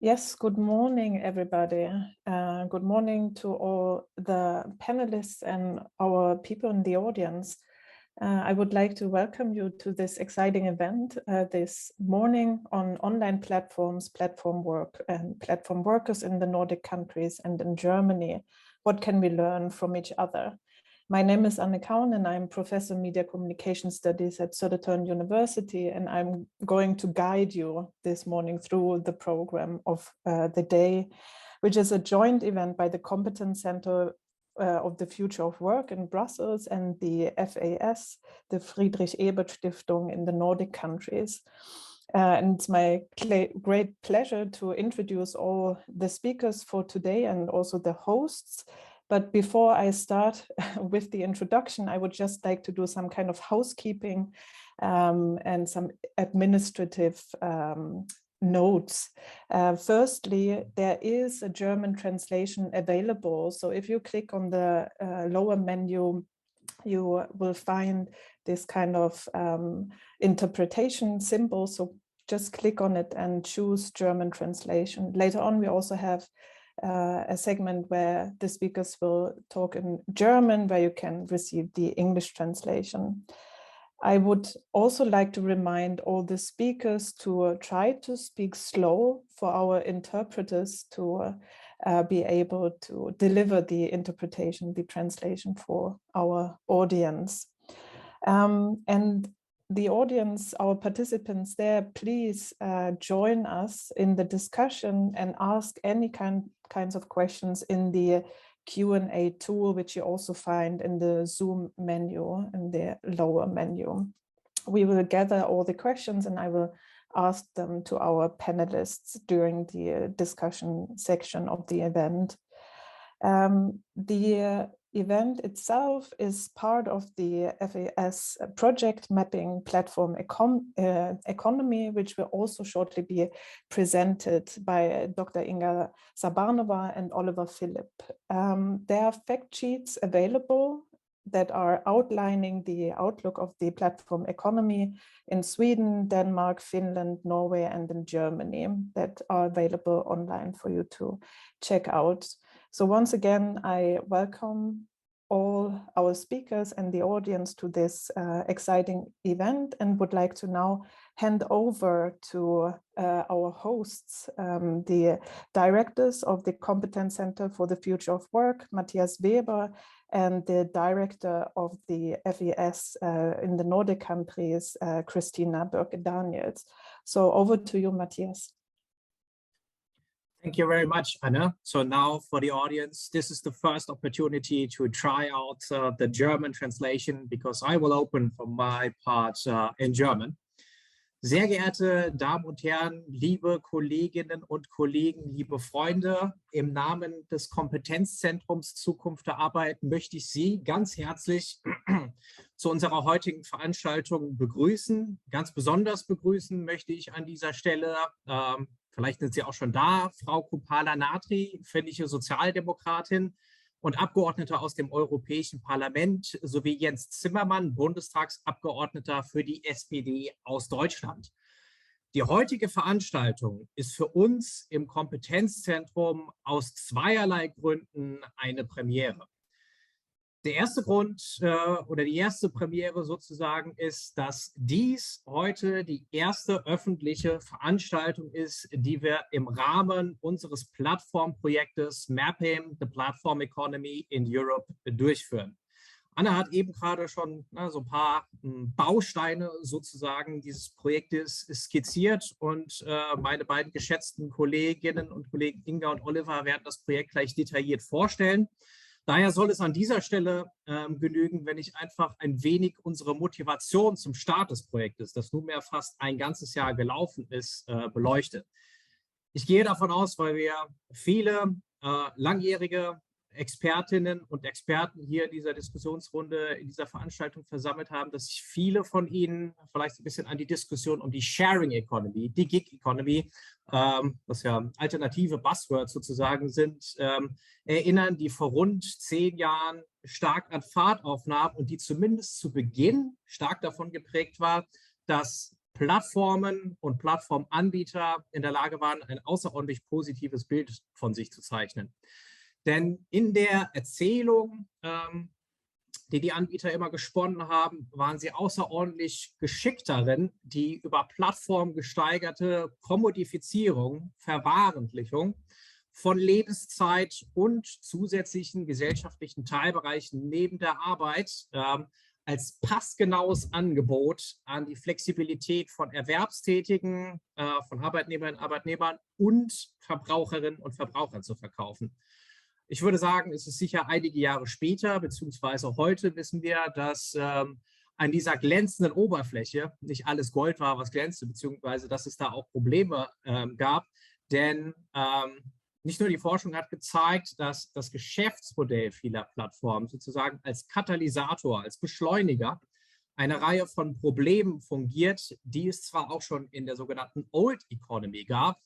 Yes, good morning, everybody. Good morning to all the panelists and our people in the audience. I would like to welcome you to this exciting event this morning on online platforms, platform work, and platform workers in the Nordic countries and in Germany. What can we learn from each other? My name is Anne Kaun and I'm Professor of Media Communication Studies at Södertörn University, and I'm going to guide you this morning through the program of the day, which is a joint event by the Competence Center of the Future of Work in Brussels and the FAS, the Friedrich Ebert Stiftung in the Nordic countries. And it's my great pleasure to introduce all the speakers for today and also the hosts. But before I start with the introduction, I would just like to do some kind of housekeeping and some administrative notes. Firstly, there is a German translation available. So if you click on the lower menu, you will find this kind of interpretation symbol. So just click on it and choose German translation. Later on, we also have a segment where the speakers will talk in German, where you can receive the English translation. I would also like to remind all the speakers to try to speak slow for our interpreters to be able to deliver the interpretation, the translation for our audience. And the audience, our participants there, please join us in the discussion and ask any kinds of questions in the Q&A tool, which you also find in the Zoom menu, in the lower menu. We will gather all the questions and I will ask them to our panelists during the discussion section of the event. The event itself is part of the FAS project mapping platform economy, which will also shortly be presented by Dr. Inga Sabanova and Oliver Philipp. There are fact sheets available that are outlining the outlook of the platform economy in Sweden, Denmark, Finland, Norway, and in Germany that are available online for you to check out. So once again, I welcome all our speakers and the audience to this exciting event and would like to now hand over to our hosts, the directors of the Competence Center for the Future of Work, Matthias Weber, and the director of the FES in the Nordic countries, Christina Börke-Daniels. So over to you, Matthias. Thank you very much, Anna. So now for the audience, this is the first opportunity to try out the German translation, because I will open for my part in German. Sehr geehrte Damen und Herren, liebe Kolleginnen und Kollegen, liebe Freunde, im Namen des Kompetenzzentrums Zukunft der Arbeit möchte ich Sie ganz herzlich zu unserer heutigen Veranstaltung begrüßen. Ganz besonders begrüßen möchte ich an dieser Stelle, vielleicht sind Sie auch schon da, Frau Kupala-Natri, finnische Sozialdemokratin und Abgeordnete aus dem Europäischen Parlament, sowie Jens Zimmermann, Bundestagsabgeordneter für die SPD aus Deutschland. Die heutige Veranstaltung ist für uns im Kompetenzzentrum aus zweierlei Gründen eine Premiere. Der erste Grund oder die erste Premiere sozusagen ist, dass dies heute die erste öffentliche Veranstaltung ist, die wir im Rahmen unseres Plattformprojektes Mapping the Platform Economy in Europe durchführen. Anna hat eben gerade schon so ein paar Bausteine sozusagen dieses Projektes skizziert und meine beiden geschätzten Kolleginnen und Kollegen Inga und Oliver werden das Projekt gleich detailliert vorstellen. Daher soll es an dieser Stelle genügen, wenn ich einfach ein wenig unsere Motivation zum Start des Projektes, das nunmehr fast ein ganzes Jahr gelaufen ist, beleuchte. Ich gehe davon aus, weil wir viele langjährige Expertinnen und Experten hier in dieser Diskussionsrunde, in dieser Veranstaltung versammelt haben, dass sich viele von Ihnen vielleicht ein bisschen an die Diskussion um die Sharing Economy, die Gig Economy, was ja alternative Buzzwords sozusagen sind, erinnern, die vor rund 10 Jahren stark an Fahrt aufnahm und die zumindest zu Beginn stark davon geprägt war, dass Plattformen und Plattformanbieter in der Lage waren, ein außerordentlich positives Bild von sich zu zeichnen. Denn in der Erzählung, die Anbieter immer gesponnen haben, waren sie außerordentlich geschickt darin, die über Plattformen gesteigerte Kommodifizierung, Verwahrentlichung von Lebenszeit und zusätzlichen gesellschaftlichen Teilbereichen neben der Arbeit als passgenaues Angebot an die Flexibilität von Erwerbstätigen, von Arbeitnehmerinnen und Arbeitnehmern und Verbraucherinnen und Verbrauchern zu verkaufen. Ich würde sagen, es ist sicher einige Jahre später, beziehungsweise heute wissen wir, dass an dieser glänzenden Oberfläche nicht alles Gold war, was glänzte, beziehungsweise dass es da auch Probleme gab. Denn nicht nur die Forschung hat gezeigt, dass das Geschäftsmodell vieler Plattformen sozusagen als Katalysator, als Beschleuniger eine Reihe von Problemen fungiert, die es zwar auch schon in der sogenannten Old Economy gab,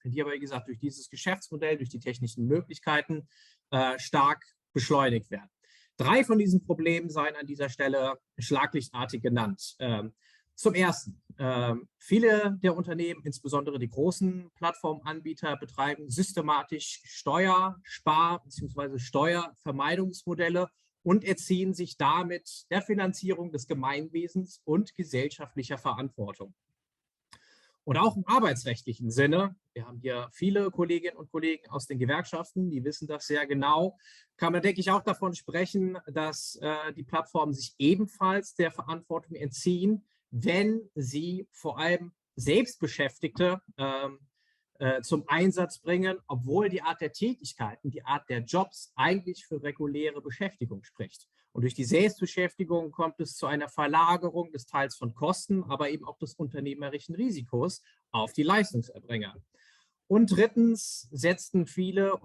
die aber, wie gesagt, durch dieses Geschäftsmodell, durch die technischen Möglichkeiten stark beschleunigt werden. 3 von diesen Problemen seien an dieser Stelle schlaglichtartig genannt. Zum Ersten, viele der Unternehmen, insbesondere die großen Plattformanbieter, betreiben systematisch Steuerspar- bzw. Steuervermeidungsmodelle und entziehen sich damit der Finanzierung des Gemeinwesens und gesellschaftlicher Verantwortung. Und auch im arbeitsrechtlichen Sinne, wir haben hier viele Kolleginnen und Kollegen aus den Gewerkschaften, die wissen das sehr genau, kann man, denke ich, auch davon sprechen, dass die Plattformen sich ebenfalls der Verantwortung entziehen, wenn sie vor allem Selbstbeschäftigte zum Einsatz bringen, obwohl die Art der Tätigkeiten, die Art der Jobs eigentlich für reguläre Beschäftigung spricht. Und durch die Selbstbeschäftigung kommt es zu einer Verlagerung des Teils von Kosten, aber eben auch des unternehmerischen Risikos auf die Leistungserbringer. Und drittens setzen viele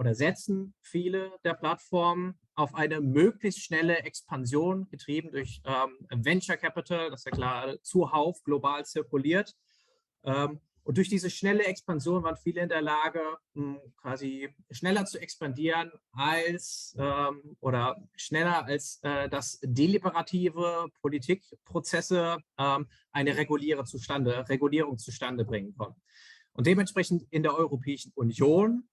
der Plattformen auf eine möglichst schnelle Expansion, getrieben durch Venture Capital, das ja klar zuhauf global zirkuliert. Und durch diese schnelle Expansion waren viele in der Lage, quasi schneller zu expandieren als oder schneller als das deliberative Politikprozesse eine Regulierung zustande bringen konnten. Und dementsprechend in der Europäischen Union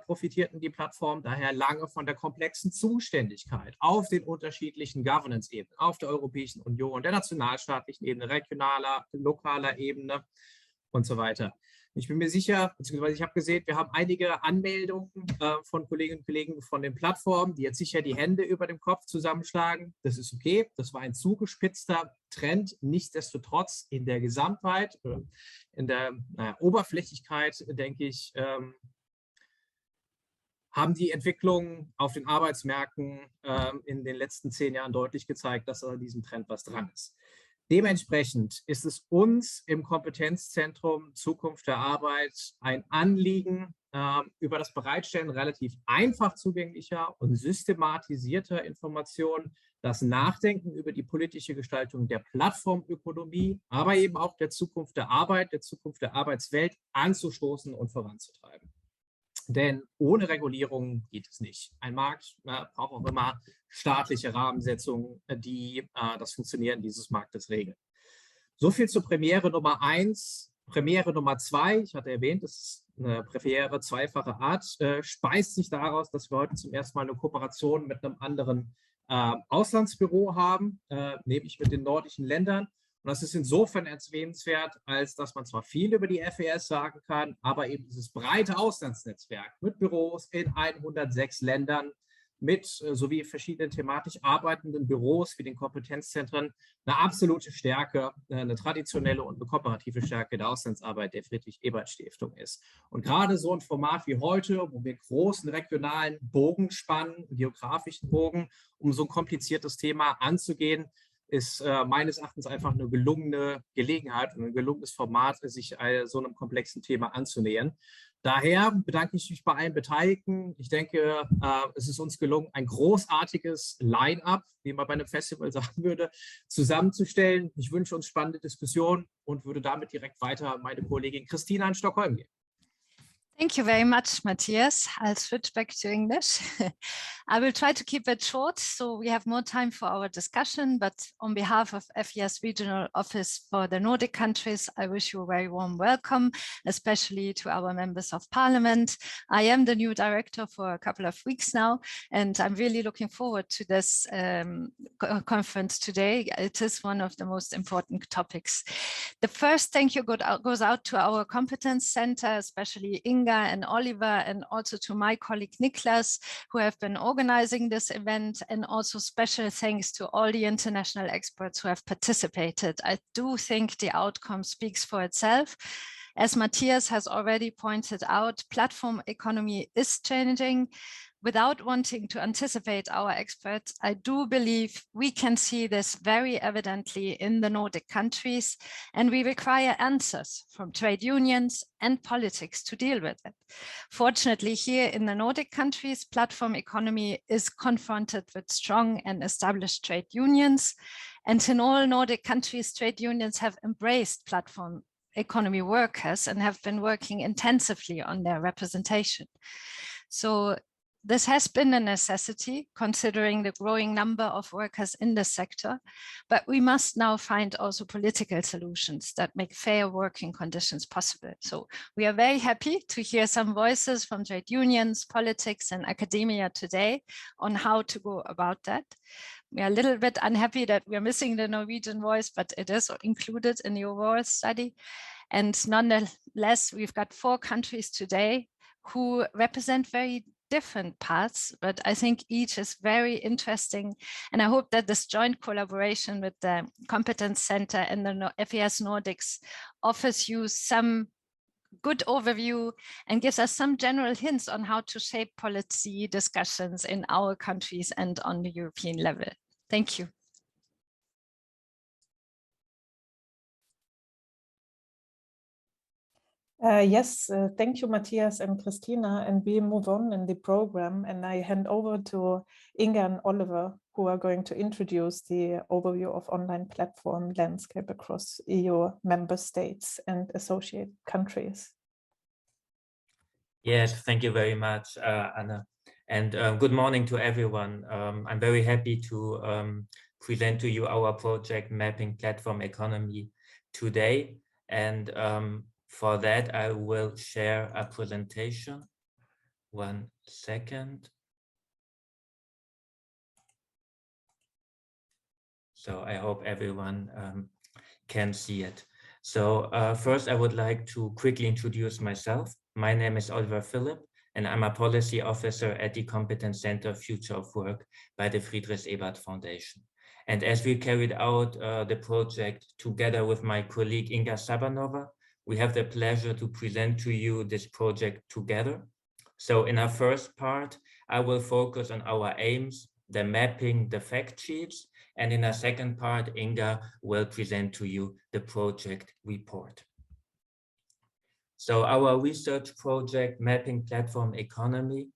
profitierten die Plattformen daher lange von der komplexen Zuständigkeit auf den unterschiedlichen Governance-Ebenen, auf der Europäischen Union, der nationalstaatlichen Ebene, regionaler, lokaler Ebene und so weiter. Ich bin mir sicher, beziehungsweise ich habe gesehen, wir haben einige Anmeldungen von Kolleginnen und Kollegen von den Plattformen, die jetzt sicher die Hände über dem Kopf zusammenschlagen. Das ist okay, das war ein zugespitzter Trend. Nichtsdestotrotz in der Gesamtheit, in der Oberflächlichkeit, denke ich, haben die Entwicklungen auf den Arbeitsmärkten in den letzten 10 Jahren deutlich gezeigt, dass an diesem Trend was dran ist. Dementsprechend ist es uns im Kompetenzzentrum Zukunft der Arbeit ein Anliegen, über das Bereitstellen relativ einfach zugänglicher und systematisierter Informationen das Nachdenken über die politische Gestaltung der Plattformökonomie, aber eben auch der Zukunft der Arbeit, der Zukunft der Arbeitswelt anzustoßen und voranzutreiben. Denn ohne Regulierung geht es nicht. Ein Markt braucht auch immer staatliche Rahmensetzungen, die das Funktionieren dieses Marktes regeln. So viel zur Premiere Nummer 1. Premiere Nummer 2, ich hatte erwähnt, das ist eine Premiere zweifacher Art, speist sich daraus, dass wir heute zum ersten Mal eine Kooperation mit einem anderen Auslandsbüro haben, nämlich mit den nordischen Ländern. Und das ist insofern erwähnenswert, als dass man zwar viel über die FES sagen kann, aber eben dieses breite Auslandsnetzwerk mit Büros in 106 Ländern, mit sowie verschiedenen thematisch arbeitenden Büros wie den Kompetenzzentren eine absolute Stärke, eine traditionelle und eine kooperative Stärke der Auslandsarbeit der Friedrich-Ebert-Stiftung ist. Und gerade so ein Format wie heute, wo wir großen regionalen Bogen spannen, geografischen Bogen, um so ein kompliziertes Thema anzugehen, ist meines Erachtens einfach eine gelungene Gelegenheit und ein gelungenes Format, sich so einem komplexen Thema anzunähern. Daher bedanke ich mich bei allen Beteiligten. Ich denke, es ist uns gelungen, ein großartiges Line-up, wie man bei einem Festival sagen würde, zusammenzustellen. Ich wünsche uns spannende Diskussionen und würde damit direkt weiter an meine Kollegin Christina in Stockholm gehen. Thank you very much, Matthias. I'll switch back to English. I will try to keep it short so we have more time for our discussion, but on behalf of FES Regional Office for the Nordic countries, I wish you a very warm welcome, especially to our members of parliament. I am the new director for a couple of weeks now, and I'm really looking forward to this conference today. It is one of the most important topics. The first thank you goes out to our competence center, especially Inga and Oliver, and also to my colleague Niklas, who have been organizing this event, and also special thanks to all the international experts who have participated. I do think the outcome speaks for itself. As Matthias has already pointed out, platform economy is changing. Without wanting to anticipate our experts, I do believe we can see this very evidently in the Nordic countries, and we require answers from trade unions and politics to deal with it. Fortunately, here in the Nordic countries, platform economy is confronted with strong and established trade unions, and in all Nordic countries, trade unions have embraced platform economy workers and have been working intensively on their representation. So this has been a necessity considering the growing number of workers in the sector, but we must now find also political solutions that make fair working conditions possible. So we are very happy to hear some voices from trade unions, politics and academia today on how to go about that. We are a little bit unhappy that we are missing the Norwegian voice, but it is included in the overall study. And nonetheless, we've got 4 countries today who represent very different paths, but I think each is very interesting. And I hope that this joint collaboration with the Competence Center and the FES Nordics offers you some good overview and gives us some general hints on how to shape policy discussions in our countries and on the European level. Thank you. Yes, thank you, Matthias and Christina. And we move on in the program, and I hand over to Inga and Oliver, who are going to introduce the overview of online platform landscape across EU member states and associated countries. Yes, thank you very much, Anna. And good morning to everyone. I'm very happy to present to you our project Mapping Platform Economy today. And for that, I will share a presentation. 1 second. So I hope everyone can see it. So first, I would like to quickly introduce myself. My name is Oliver Philipp, and I'm a policy officer at the Competence Center Future of Work by the Friedrich Ebert Foundation. And as we carried out the project together with my colleague Inga Sabanova, we have the pleasure to present to you this project together. So in our first part, I will focus on our aims, the mapping, the fact sheets, and in our second part, Inga will present to you the project report. So our research project, Mapping Platform Economy,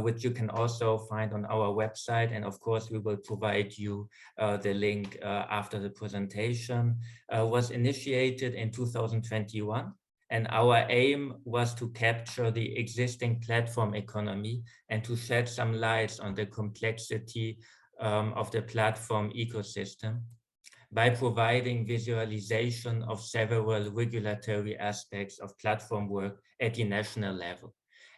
which you can also find on our website. And of course, we will provide you the link after the presentation, was initiated in 2021. And our aim was to capture the existing platform economy and to shed some light on the complexity of the platform ecosystem by providing visualization of several regulatory aspects of platform work at the national level.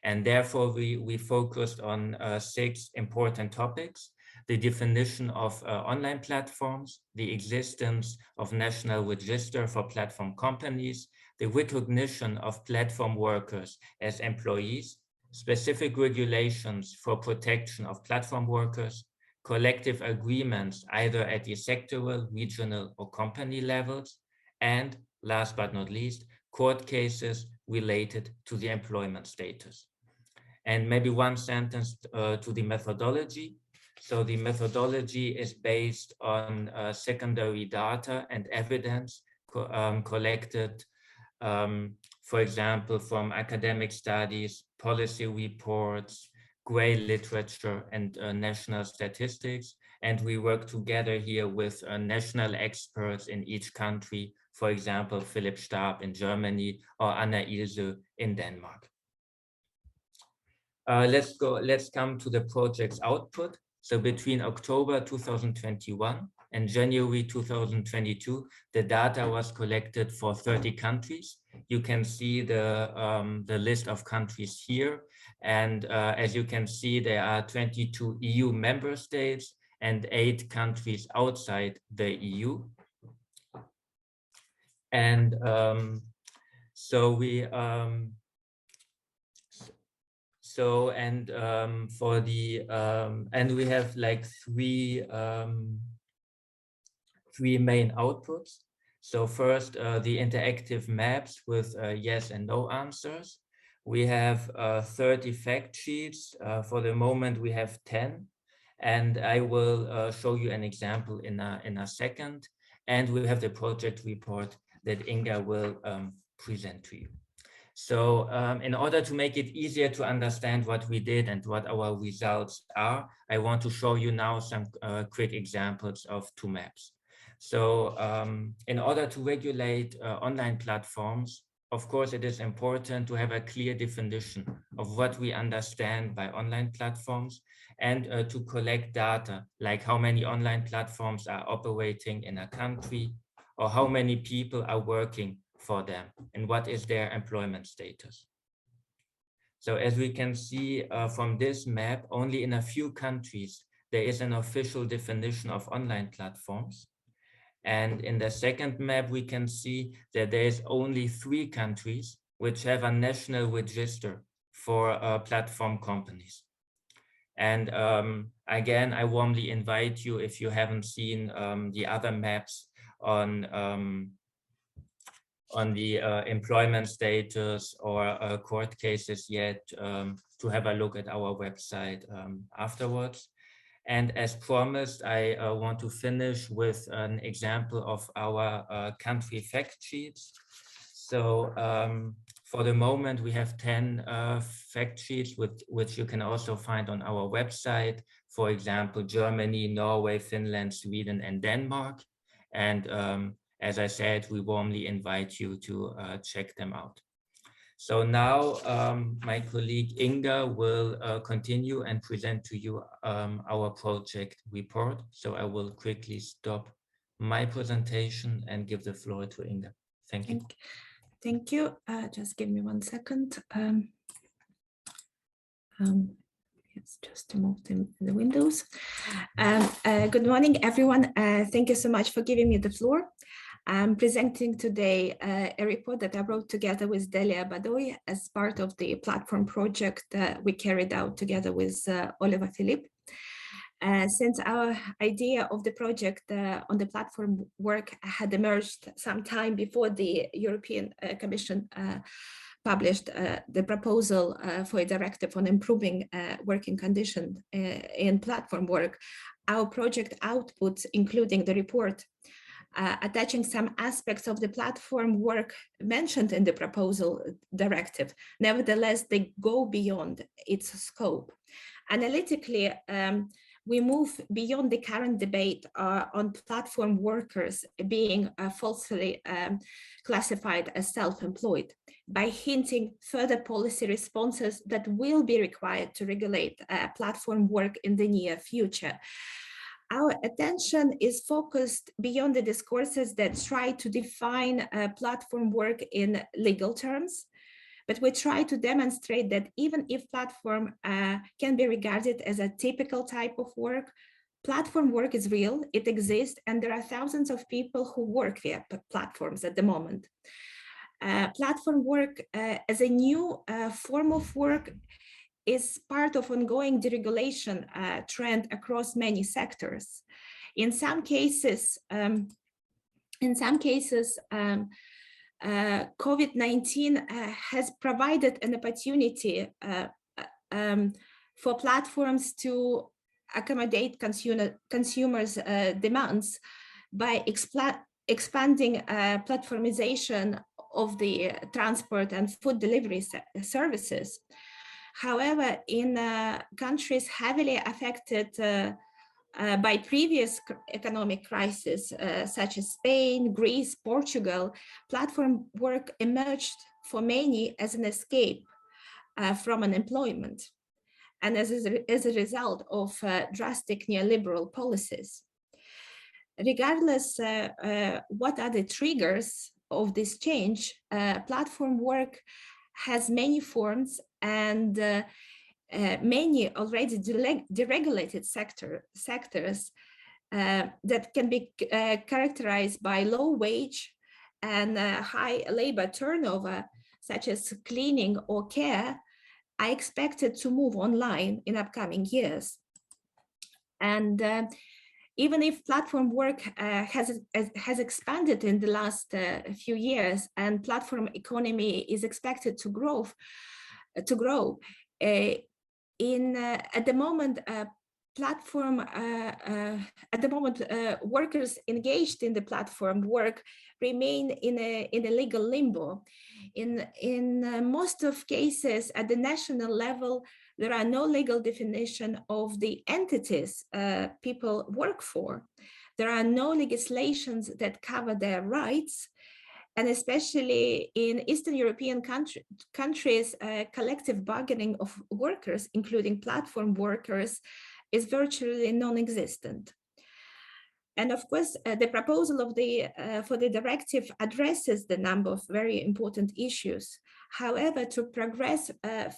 And therefore, we focused on 6 important topics: the definition of online platforms, the existence of national register for platform companies, the recognition of platform workers as employees, specific regulations for protection of platform workers, collective agreements either at the sectoral, regional, or company levels, and last but not least, court cases related to the employment status. And maybe 1 sentence to the methodology. So the methodology is based on secondary data and evidence collected, for example, from academic studies, policy reports, gray literature, and national statistics. And we work together here with national experts in each country for example, Philipp Starp in Germany or Anna Ilse in Denmark. Let's come to the project's output. So between October 2021 and January 2022, the data was collected for 30 countries. You can see the list of countries here. And as you can see, there are 22 EU member states and 8 countries outside the EU. And and we have like three main outputs. So first, the interactive maps with yes and no answers. We have 30 fact sheets. For the moment, we have 10, and I will show you an example in a second. And we have the project report that Inga will present to you. So in order to make it easier to understand what we did and what our results are, I want to show you now some quick examples of 2 maps. So in order to regulate online platforms, of course, it is important to have a clear definition of what we understand by online platforms and to collect data, like how many online platforms are operating in a country or how many people are working for them and what is their employment status. So as we can see from this map, only in a few countries there is an official definition of online platforms. And in the second map, we can see that there is only 3 countries which have a national register for platform companies. And again, I warmly invite you, if you haven't seen the other maps on the employment status or court cases yet, to have a look at our website afterwards. And as promised, I want to finish with an example of our country fact sheets. So for the moment, we have 10 fact sheets, which you can also find on our website. For example, Germany, Norway, Finland, Sweden, and Denmark. And as I said, we warmly invite you to check them out. So now my colleague Inga will continue and present to you our project report. So I will quickly stop my presentation and give the floor to Inga. Thank you. Thank you. Just give me 1 second. Yes, just to move the windows. Good morning, everyone. Thank you so much for giving me the floor. I'm presenting today a report that I wrote together with Delia Badoy as part of the platform project that we carried out together with Oliver Philipp. Since our idea of the project on the platform work had emerged some time before the European Commission published the proposal for a directive on improving working conditions in platform work, our project outputs, including the report, attaching some aspects of the platform work mentioned in the proposal directive. Nevertheless, they go beyond its scope. Analytically, we move beyond the current debate on platform workers being falsely classified as self-employed by hinting further policy responses that will be required to regulate platform work in the near future. Our attention is focused beyond the discourses that try to define platform work in legal terms, but we try to demonstrate that even if platform can be regarded as a typical type of work, platform work is real, it exists, and there are thousands of people who work via platforms at the moment. Platform work as a new form of work is part of ongoing deregulation trend across many sectors. In some cases, COVID-19 has provided an opportunity for platforms to accommodate consumers' demands by expanding platformization of the transport and food delivery services. However, in countries heavily affected by previous economic crises, such as Spain, Greece, Portugal, platform work emerged for many as an escape from unemployment and as a result of drastic neoliberal policies. Regardless what are the triggers of this change, platform work has many forms and many already deregulated sectors that can be characterized by low wage and high labor turnover, such as cleaning or care, are expected to move online in upcoming years. And even if platform work has expanded in the last few years and platform economy is expected to grow, at the moment, workers engaged in the platform work remain in a legal limbo. In most of cases at the national level, there are no legal definition of the entities people work for. There are no legislations that cover their rights. And especially in Eastern European countries, collective bargaining of workers, including platform workers, is virtually non-existent. And of course, the proposal of for the directive addresses the number of very important issues. However, to progress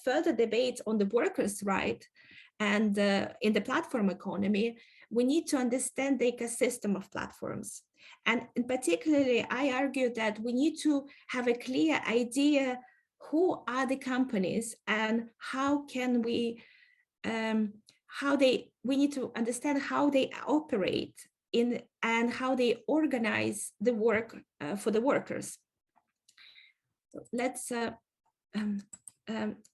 further debates on the workers' right and in the platform economy, we need to understand the ecosystem of platforms. And particularly, I argue that we need to have a clear idea who are the companies and how can we need to understand how they operate and how they organize the work for the workers.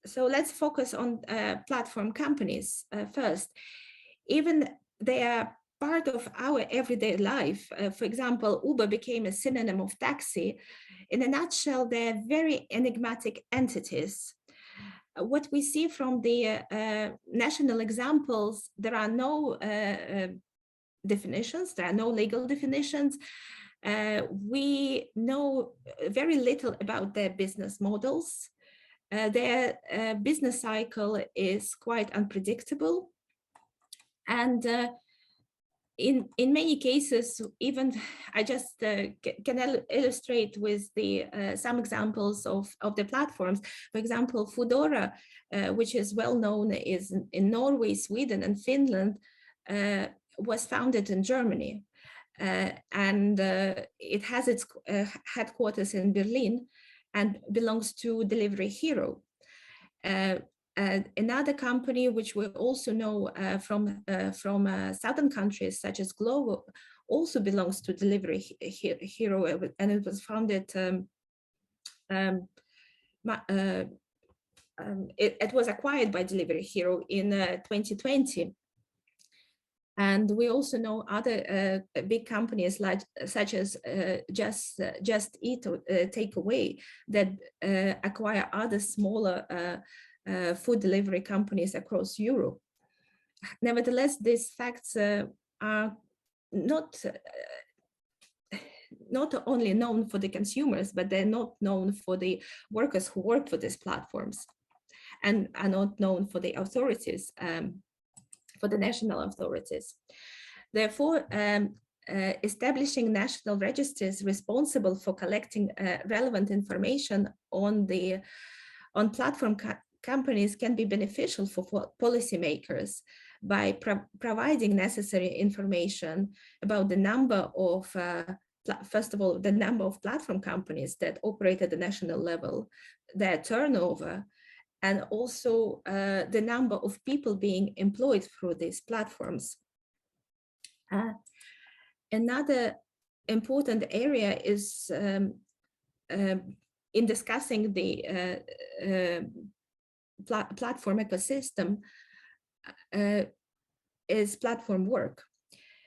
So let's focus on platform companies first. Even they are part of our everyday life. For example, Uber became a synonym of taxi. In a nutshell, they're very enigmatic entities. What we see from the national examples, there are no definitions, there are no legal definitions. We know very little about their business models. Their business cycle is quite unpredictable. And in many cases, even I just can illustrate with some examples of the platforms. For example, Foodora, which is well known is in Norway, Sweden, and Finland, was founded in Germany. And it has its headquarters in Berlin and belongs to Delivery Hero. Another company which we also know from southern countries such as Glovo also belongs to Delivery Hero, and it was founded. It was acquired by Delivery Hero in 2020. And we also know other big companies such as Just Eat or Takeaway that acquire other smaller food delivery companies across Europe. Nevertheless, these facts are not only known for the consumers, but they're not known for the workers who work for these platforms, and are not known for the authorities, for the national authorities. Therefore, establishing national registers responsible for collecting relevant information on platform companies can be beneficial for policymakers by providing necessary information about the number of, first of all, the number of platform companies that operate at the national level, their turnover, and also the number of people being employed through these platforms. Another important area is in discussing the platform ecosystem is platform work.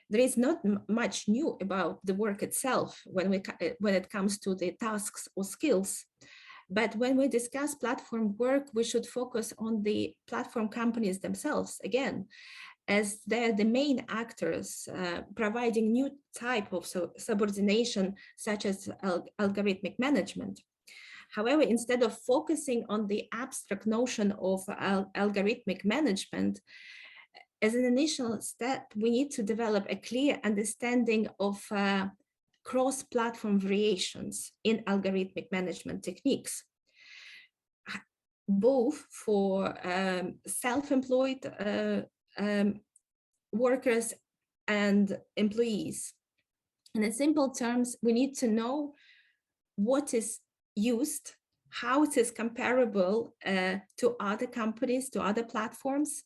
There is not much new about the work itself when it comes to the tasks or skills. But when we discuss platform work, we should focus on the platform companies themselves again. as they're the main actors providing new type of subordination, such as algorithmic management. However, instead of focusing on the abstract notion of algorithmic management, as an initial step, we need to develop a clear understanding of cross-platform variations in algorithmic management techniques, both for self-employed workers and employees. And in simple terms, we need to know what is used, how it is comparable to other companies, to other platforms.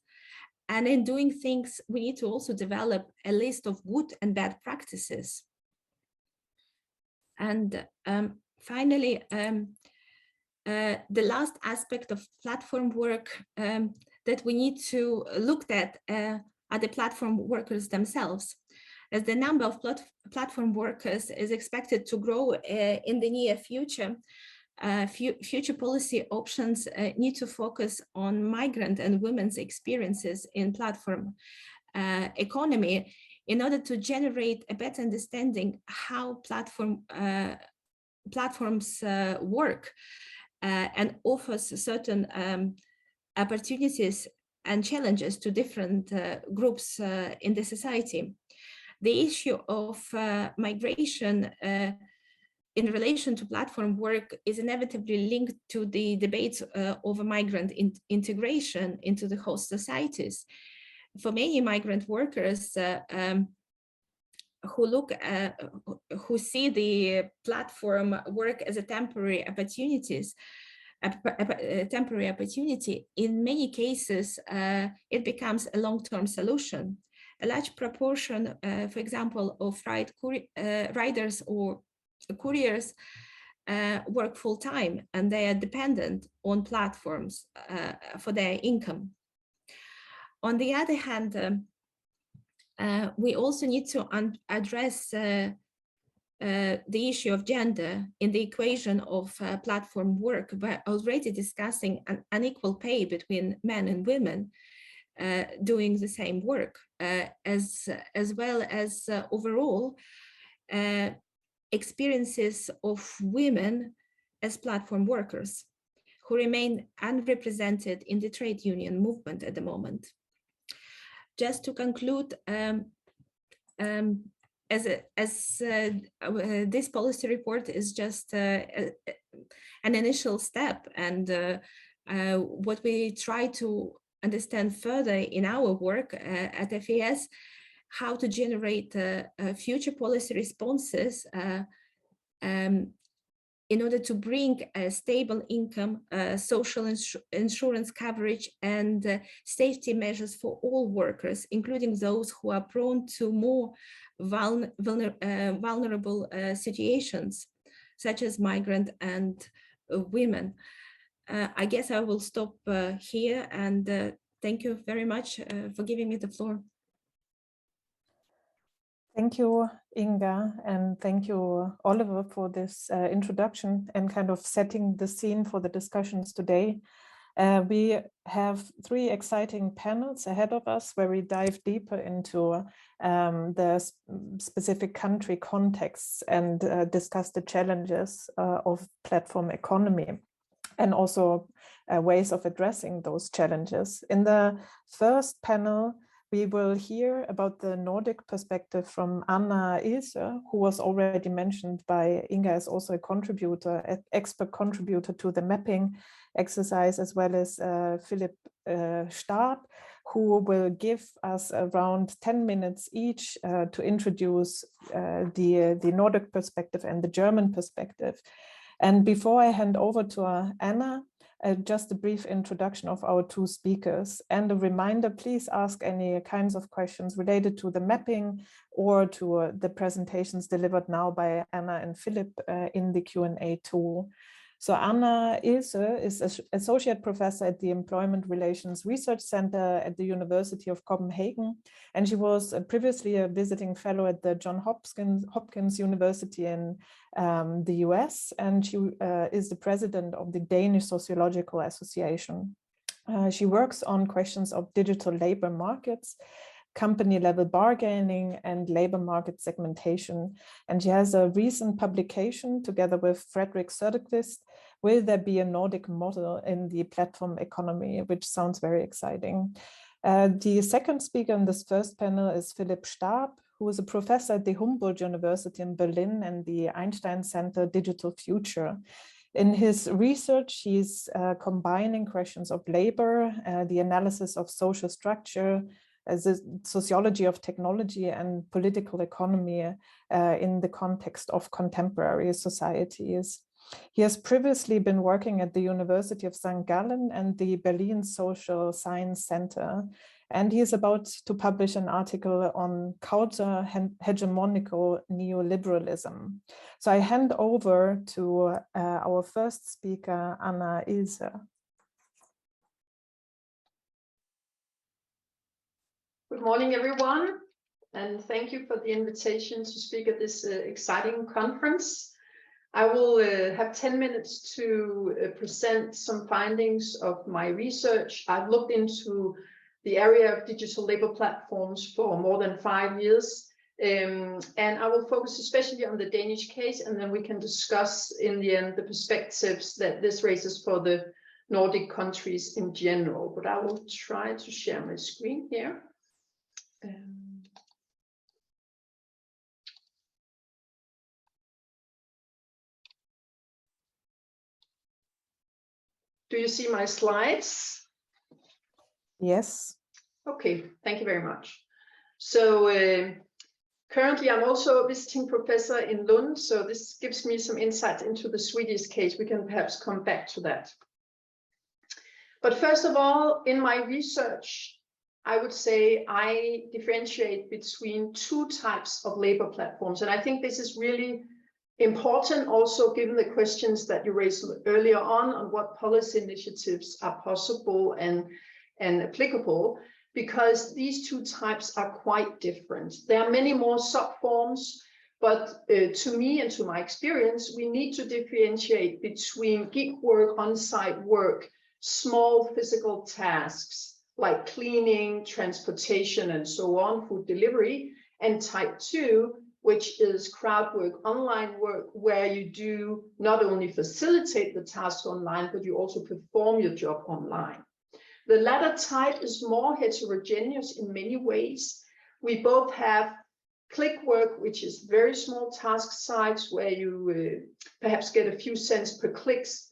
And in doing things, we need to also develop a list of good and bad practices. And finally, the last aspect of platform work that we need to look at are the platform workers themselves. As the number of platform workers is expected to grow in the near future, future policy options need to focus on migrant and women's experiences in platform economy in order to generate a better understanding how platforms work and offers certain opportunities and challenges to different groups in the society. The issue of migration in relation to platform work is inevitably linked to the debate over migrant integration into the host societies. For many migrant workers who see the platform work as a temporary opportunity, in many cases, it becomes a long-term solution. A large proportion, for example, of riders or couriers work full-time, and they are dependent on platforms for their income. On the other hand, we also need to address the issue of gender in the equation of platform work by already discussing an unequal pay between men and women doing the same work, as well as overall experiences of women as platform workers who remain unrepresented in the trade union movement at the moment. Just to conclude, this policy report is just an initial step, and what we try to understand further in our work at FES, how to generate future policy responses in order to bring a stable income, social insurance coverage, and safety measures for all workers, including those who are prone to more vulnerable situations, such as migrant and women. I guess I will stop here, and thank you very much for giving me the floor. Thank you, Inga, and thank you, Oliver, for this introduction and kind of setting the scene for the discussions today. We have 3 exciting panels ahead of us where we dive deeper into the specific country contexts and discuss the challenges of platform economy and also ways of addressing those challenges. In the first panel, we will hear about the Nordic perspective from Anna Ilse, who was already mentioned by Inga as also a contributor, an expert contributor to the mapping exercise, as well as Philip Starp, who will give us around 10 minutes each to introduce the Nordic perspective and the German perspective. And before I hand over to Anna, just a brief introduction of our 2 speakers and a reminder, please ask any kinds of questions related to the mapping or to the presentations delivered now by Anna and Philip in the Q&A tool. So Anna Ilse is Associate Professor at the Employment Relations Research Center at the University of Copenhagen, and she was previously a visiting fellow at the Johns Hopkins University in the US, and she is the president of the Danish Sociological Association. She works on questions of digital labor markets, company-level bargaining, and labor market segmentation. And she has a recent publication together with Fredrik Söderqvist, Will There Be a Nordic Model in the Platform Economy, which sounds very exciting. The second speaker in this first panel is Philipp Starp, who is a professor at the Humboldt University in Berlin and the Einstein Center Digital Future. In his research, he's combining questions of labor, the analysis of social structure, the sociology of technology, and political economy in the context of contemporary societies. He has previously been working at the University of St. Gallen and the Berlin Social Science Center, and he is about to publish an article on counter-hegemonical neoliberalism. So I hand over to our first speaker, Anna Ilse. Good morning, everyone, and thank you for the invitation to speak at this exciting conference. I will have 10 minutes to present some findings of my research. I've looked into the area of digital labor platforms for more than 5 years, and I will focus especially on the Danish case, and then we can discuss in the end the perspectives that this raises for the Nordic countries in general. But I will try to share my screen here. Do you see my slides? Yes. Okay, thank you very much. So currently I'm also a visiting professor in Lund, so this gives me some insight into the Swedish case. We can perhaps come back to that. But first of all, in my research, I would say I differentiate between two types of labor platforms. And I think this is really important also given the questions that you raised earlier on what policy initiatives are possible and applicable, because these two types are quite different. There are many more subforms, but to me and to my experience, we need to differentiate between gig work, on-site work, small physical tasks like cleaning, transportation, and so on, food delivery, and type 2, which is crowd work, online work, where you do not only facilitate the tasks online, but you also perform your job online. The latter type is more heterogeneous in many ways. We both have click work, which is very small task sites where you perhaps get a few cents per clicks,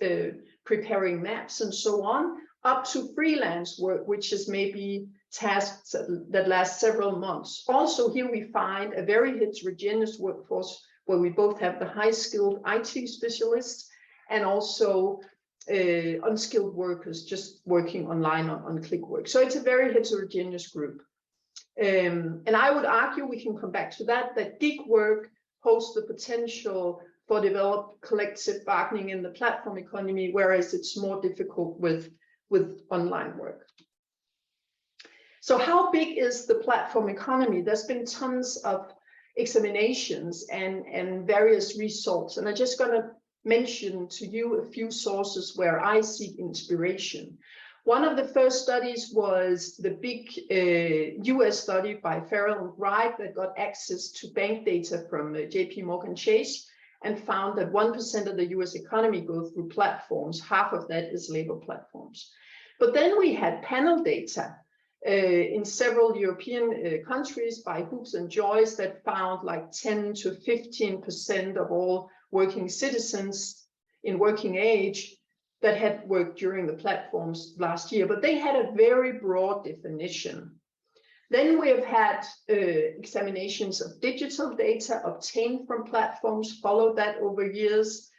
preparing maps and so on, up to freelance work, which is maybe tasks that last several months. Also here we find a very heterogeneous workforce where we both have the high-skilled IT specialists and also unskilled workers just working online on click work. So it's a very heterogeneous group. And I would argue, we can come back to that gig work holds the potential for developed collective bargaining in the platform economy, whereas it's more difficult with online work. So how big is the platform economy? There's been tons of examinations and various results, and I'm just going to mention to you a few sources where I seek inspiration. One of the first studies was the big US study by Farrell and Wright that got access to bank data from JP Morgan Chase and found that 1% of the US economy goes through platforms. Half of that is labor platforms. But then we had panel data in several European countries by Hoops and Joyce that found like 10 to 15% of all working citizens in working age that had worked during the platforms last year, but they had a very broad definition. Then we have had examinations of digital data obtained from platforms, followed that over years.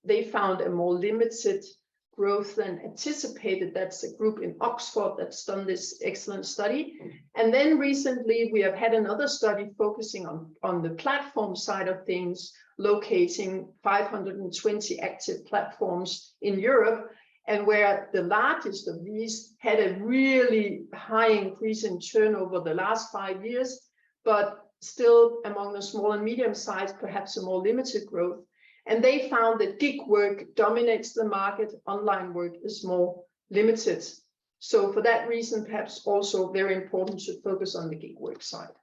They found a more limited growth than anticipated. That's a group in Oxford that's done this excellent study. And then recently we have had another study focusing on the platform side of things, locating 520 active platforms in Europe, and where the largest of these had a really high increase in turnover the last 5 years, but still among the small and medium sized, perhaps a more limited growth. And they found that gig work dominates the market, online work is more limited. So for that reason, perhaps also very important to focus on the gig work side.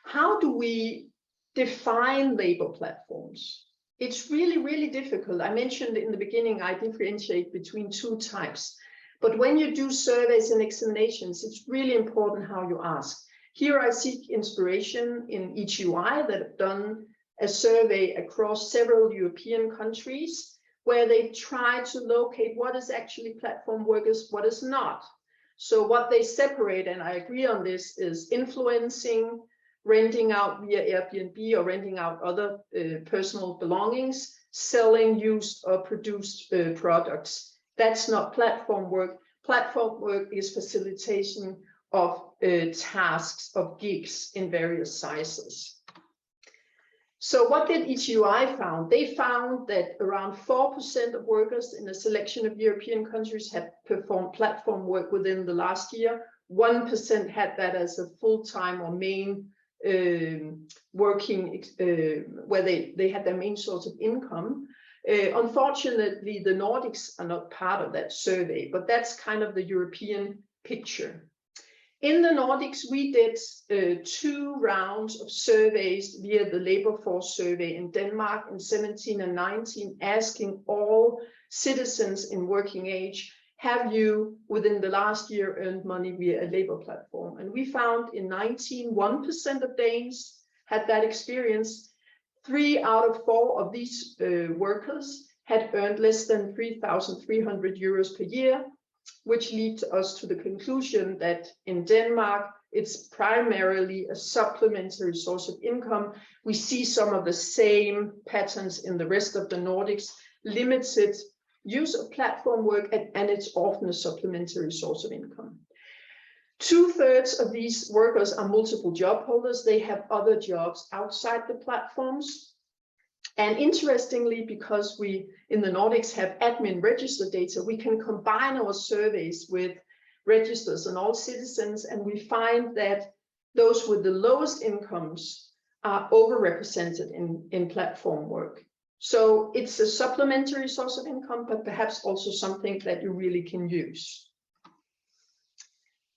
How do we define labor platforms? It's really, really difficult. I mentioned in the beginning, I differentiate between two types. But when you do surveys and examinations, it's really important how you ask. Here I seek inspiration in ETUI that have done a survey across several European countries where they try to locate what is actually platform workers, what is not. So what they separate, and I agree on this, is influencing, renting out via Airbnb or renting out other personal belongings, selling used or produced products. That's not platform work. Platform work is facilitation of tasks, of gigs in various sizes. So what did ETUI found? They found that around 4% of workers in a selection of European countries had performed platform work within the last year. 1% had that as a full-time or main working, where they had their main source of income. Unfortunately, the Nordics are not part of that survey, but that's kind of the European picture. In the Nordics, we did 2 rounds of surveys via the labor force survey in Denmark in 17 and 19, asking all citizens in working age, have you within the last year earned money via a labor platform? And we found in 19, 1% of Danes had that experience. 3 out of 4 of these workers had earned less than 3,300 euros per year, which leads us to the conclusion that in Denmark, it's primarily a supplementary source of income. We see some of the same patterns in the rest of the Nordics, limited use of platform work, and it's often a supplementary source of income. 2/3 of these workers are multiple job holders. They have other jobs outside the platforms. And interestingly, because we in the Nordics have admin register data, we can combine our surveys with registers on all citizens, and we find that those with the lowest incomes are overrepresented in platform work. So it's a supplementary source of income, but perhaps also something that you really can use.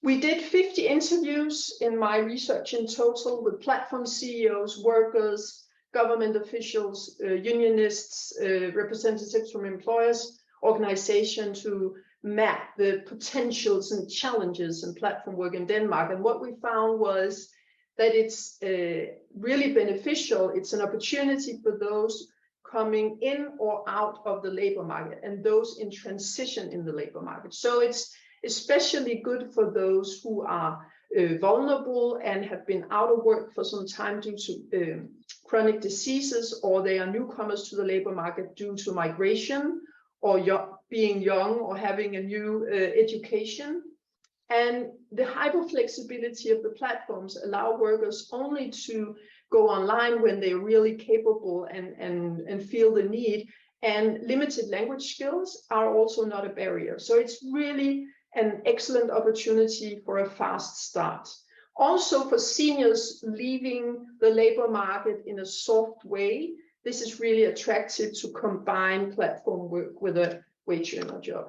We did 50 interviews in my research in total with platform CEOs, workers, government officials, unionists, representatives from employers, organizations to map the potentials and challenges in platform work in Denmark. And what we found was that it's really beneficial. It's an opportunity for those coming in or out of the labor market and those in transition in the labor market. So it's especially good for those who are vulnerable and have been out of work for some time due to chronic diseases, or they are newcomers to the labor market due to migration or being young or having a new education. And the hyper flexibility of the platforms allow workers only to go online when they're really capable and feel the need, and limited language skills are also not a barrier. So it's really an excellent opportunity for a fast start. Also for seniors leaving the labor market in a soft way, this is really attractive to combine platform work with a wage earner job.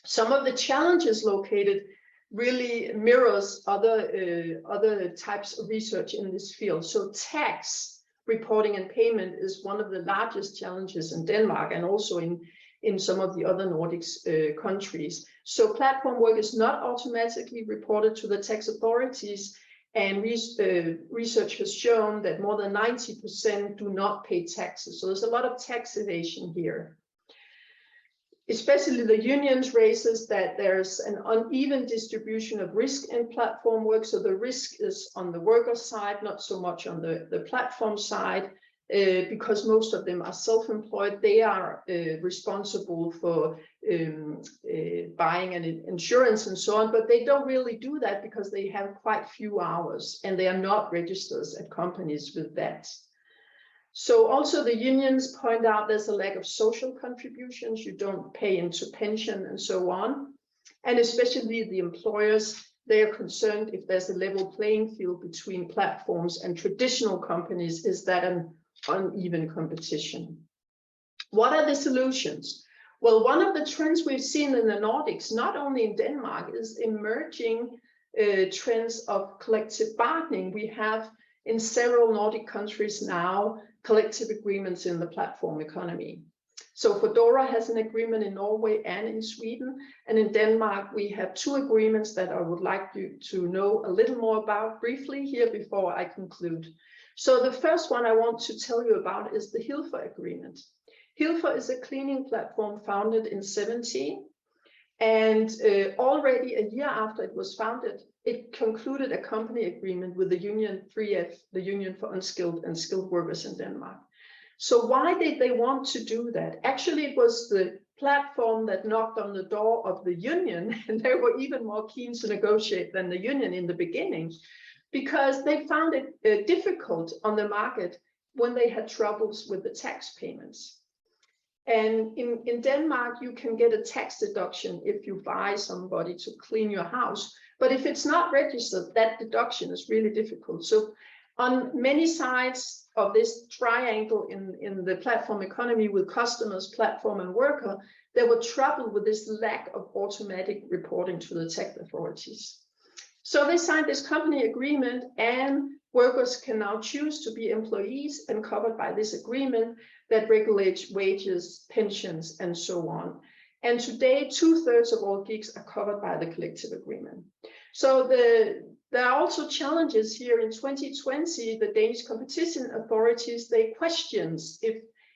Some of the challenges located really mirrors other types of research in this field. So tax reporting and payment is one of the largest challenges in Denmark and also in some of the other Nordics countries. So platform work is not automatically reported to the tax authorities, and research has shown that more than 90% do not pay taxes. So there's a lot of tax evasion here. Especially the unions raises that there's an uneven distribution of risk in platform work. So the risk is on the worker side, not so much on the platform side. Because most of them are self-employed, they are responsible for buying an insurance and so on, but they don't really do that because they have quite few hours and they are not registered at companies with that. So also the unions point out there's a lack of social contributions. You don't pay into pension and so on. And especially the employers, they are concerned if there's a level playing field between platforms and traditional companies, is that an uneven competition. What are the solutions? Well, one of the trends we've seen in the Nordics, not only in Denmark, is emerging trends of collective bargaining. We have in several Nordic countries now collective agreements in the platform economy. So Foodora has an agreement in Norway and in Sweden, and in Denmark we have 2 agreements that I would like you to know a little more about briefly here before I conclude. So the first one I want to tell you about is the Hilfer agreement. Hilfer is a cleaning platform founded in 2017, and already a year after it was founded, it concluded a company agreement with the union 3F, the Union for Unskilled and Skilled Workers in Denmark. So why did they want to do that? Actually, it was the platform that knocked on the door of the union, and they were even more keen to negotiate than the union in the beginning, because they found it difficult on the market when they had troubles with the tax payments. And in Denmark, you can get a tax deduction if you buy somebody to clean your house. But if it's not registered, that deduction is really difficult. So on many sides of this triangle in the platform economy with customers, platform, and worker, there were trouble with this lack of automatic reporting to the tax authorities. So they signed this company agreement, and workers can now choose to be employees and covered by this agreement that regulates wages, pensions, and so on. And today, 2/3 of all gigs are covered by the collective agreement. So there are also challenges here. In 2020, the Danish competition authorities, they questioned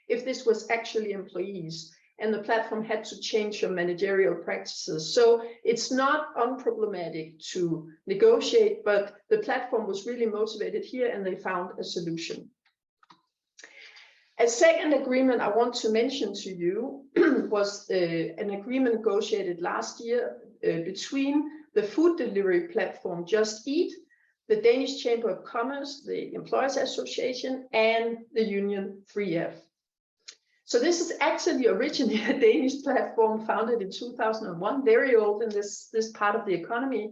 if this was actually employees, and the platform had to change your managerial practices. So it's not unproblematic to negotiate, but the platform was really motivated here, and they found a solution. A second agreement I want to mention to you was an agreement negotiated last year between the food delivery platform Just Eat, the Danish Chamber of Commerce, the Employers Association, and the union 3F. So this is actually originally a Danish platform founded in 2001, very old in this part of the economy.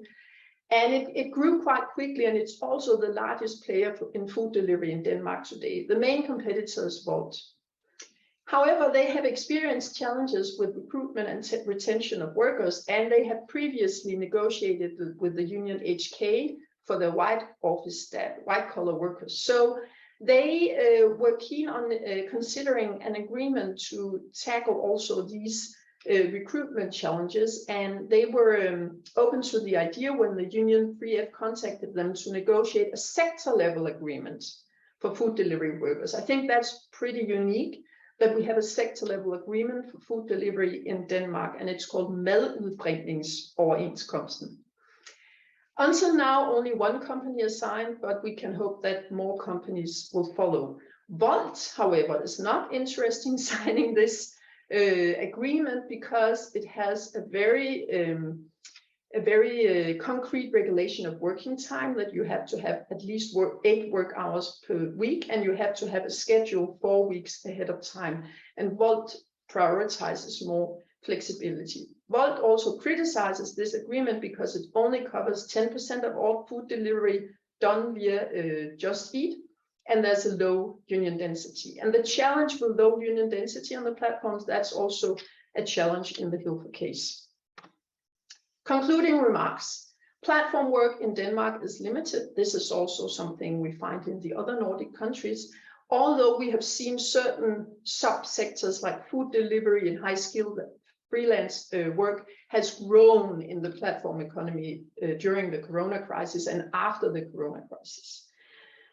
And it grew quite quickly, and it's also the largest player in food delivery in Denmark today. The main competitor is Wolt. However, they have experienced challenges with recruitment and retention of workers, and they have previously negotiated with the union HK for the office staff, white-collar workers. So they were keen on considering an agreement to tackle also these recruitment challenges, and they were open to the idea when the union 3F contacted them to negotiate a sector-level agreement for food delivery workers. I think that's pretty unique that we have a sector-level agreement for food delivery in Denmark, and it's called Madudbringningsoverenskomsten. Until now, only one company has signed, but we can hope that more companies will follow. Wolt, however, is not interested in signing this agreement because it has a very concrete regulation of working time, that you have to have at least 8 work hours per week, and you have to have a schedule 4 weeks ahead of time. And Wolt prioritizes more flexibility. Wolt also criticizes this agreement because it only covers 10% of all food delivery done via Just Eat, and there's a low union density. And the challenge with low union density on the platforms, that's also a challenge in the Hilfer case. Concluding remarks. Platform work in Denmark is limited. This is also something we find in the other Nordic countries. Although we have seen certain subsectors like food delivery and high-skilled freelance work has grown in the platform economy during the Corona crisis and after the Corona crisis.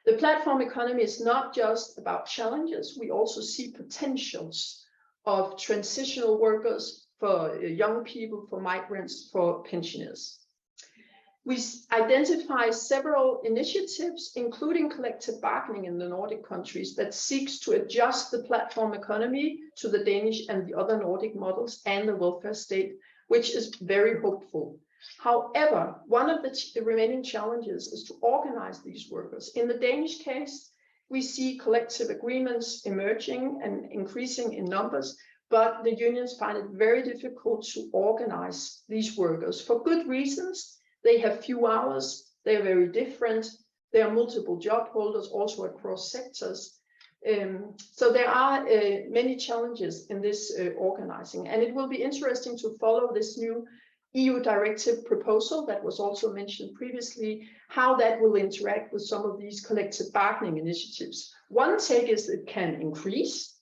The platform economy is not just about challenges. We also see potentials of transitional workers, for young people, for migrants, for pensioners. We identify several initiatives, including collective bargaining in the Nordic countries, that seeks to adjust the platform economy to the Danish and the other Nordic models and the welfare state, which is very hopeful. However, one of the remaining challenges is to organize these workers. In the Danish case, we see collective agreements emerging and increasing in numbers, but the unions find it very difficult to organize these workers for good reasons. They have few hours, they are very different, there are multiple job holders also across sectors. So there are many challenges in this organizing, and it will be interesting to follow this new EU directive proposal that was also mentioned previously, how that will interact with some of these collective bargaining initiatives. One take is it can increase.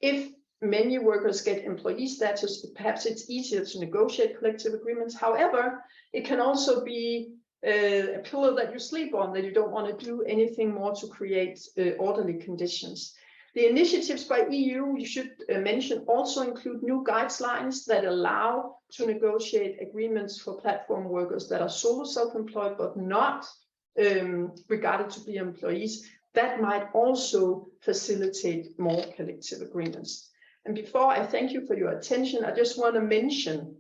If many workers get employee status, perhaps it's easier to negotiate collective agreements. However, it can also be a pillow that you sleep on, that you don't want to do anything more to create orderly conditions. The initiatives by EU, you should mention, also include new guidelines that allow to negotiate agreements for platform workers that are solo self-employed but not regarded to be employees. That might also facilitate more collective agreements. And before I thank you for your attention, I just want to mention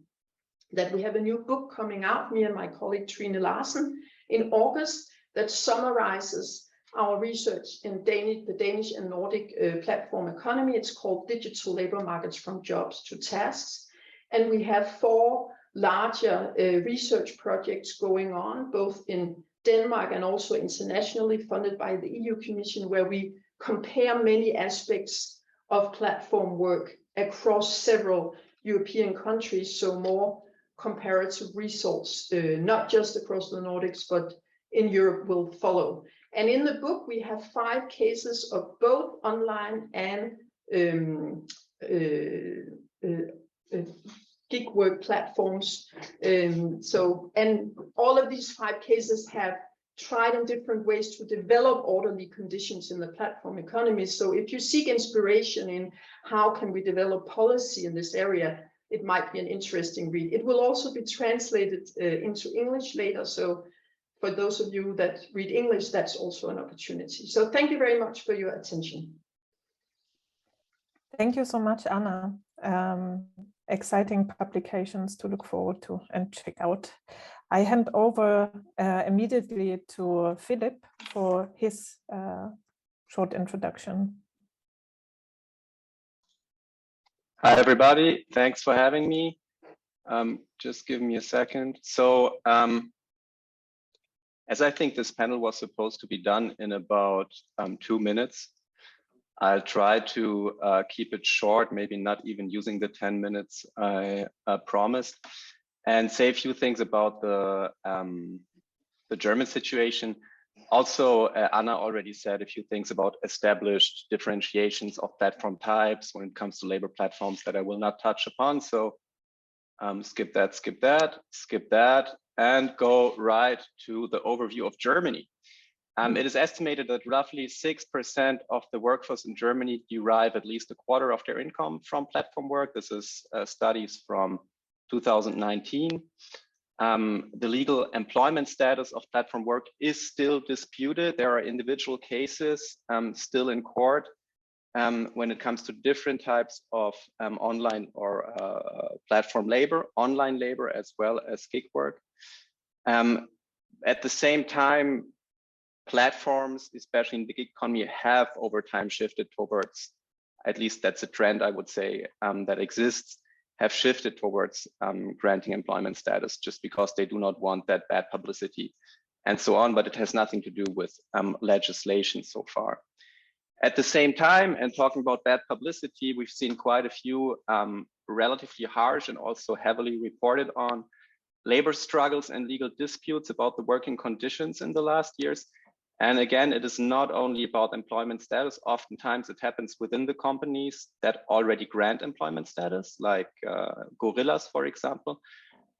that we have a new book coming out, me and my colleague Trine Larsen, in August, that summarizes our research in the Danish and Nordic platform economy. It's called Digital Labor Markets from Jobs to Tasks. And we have 4 larger research projects going on, both in Denmark and also internationally, funded by the EU Commission, where we compare many aspects of platform work across several European countries, so more comparative results, not just across the Nordics, but in Europe will follow. And in the book, we have 5 cases of both online and gig work platforms. And all of these 5 cases have tried in different ways to develop orderly conditions in the platform economy. So if you seek inspiration in how can we develop policy in this area, it might be an interesting read. It will also be translated into English later. So for those of you that read English, that's also an opportunity. So thank you very much for your attention. Thank you so much, Anna. Exciting publications to look forward to and check out. I hand over immediately to Philip for his short introduction. Hi, everybody. Thanks for having me. Just give me a second. So as I think this panel was supposed to be done in about 2 minutes, I'll try to keep it short, maybe not even using the 10 minutes I promised, and say a few things about the German situation. Also, Anna already said a few things about established differentiations of platform types when it comes to labor platforms that I will not touch upon. So skip that, and go right to the overview of Germany. It is estimated that roughly 6% of the workforce in Germany derive at least a quarter of their income from platform work. This is studies from 2019. The legal employment status of platform work is still disputed. There are individual cases still in court when it comes to different types of online or platform labor, online labor, as well as gig work. At the same time, platforms, especially in the gig economy, have over time shifted towards, at least that's a trend I would say that exists, have shifted towards granting employment status just because they do not want that bad publicity and so on, but it has nothing to do with legislation so far. At the same time, and talking about bad publicity, we've seen quite a few relatively harsh and also heavily reported on labor struggles and legal disputes about the working conditions in the last years. And again, it is not only about employment status. Oftentimes it happens within the companies that already grant employment status, like Gorillas, for example.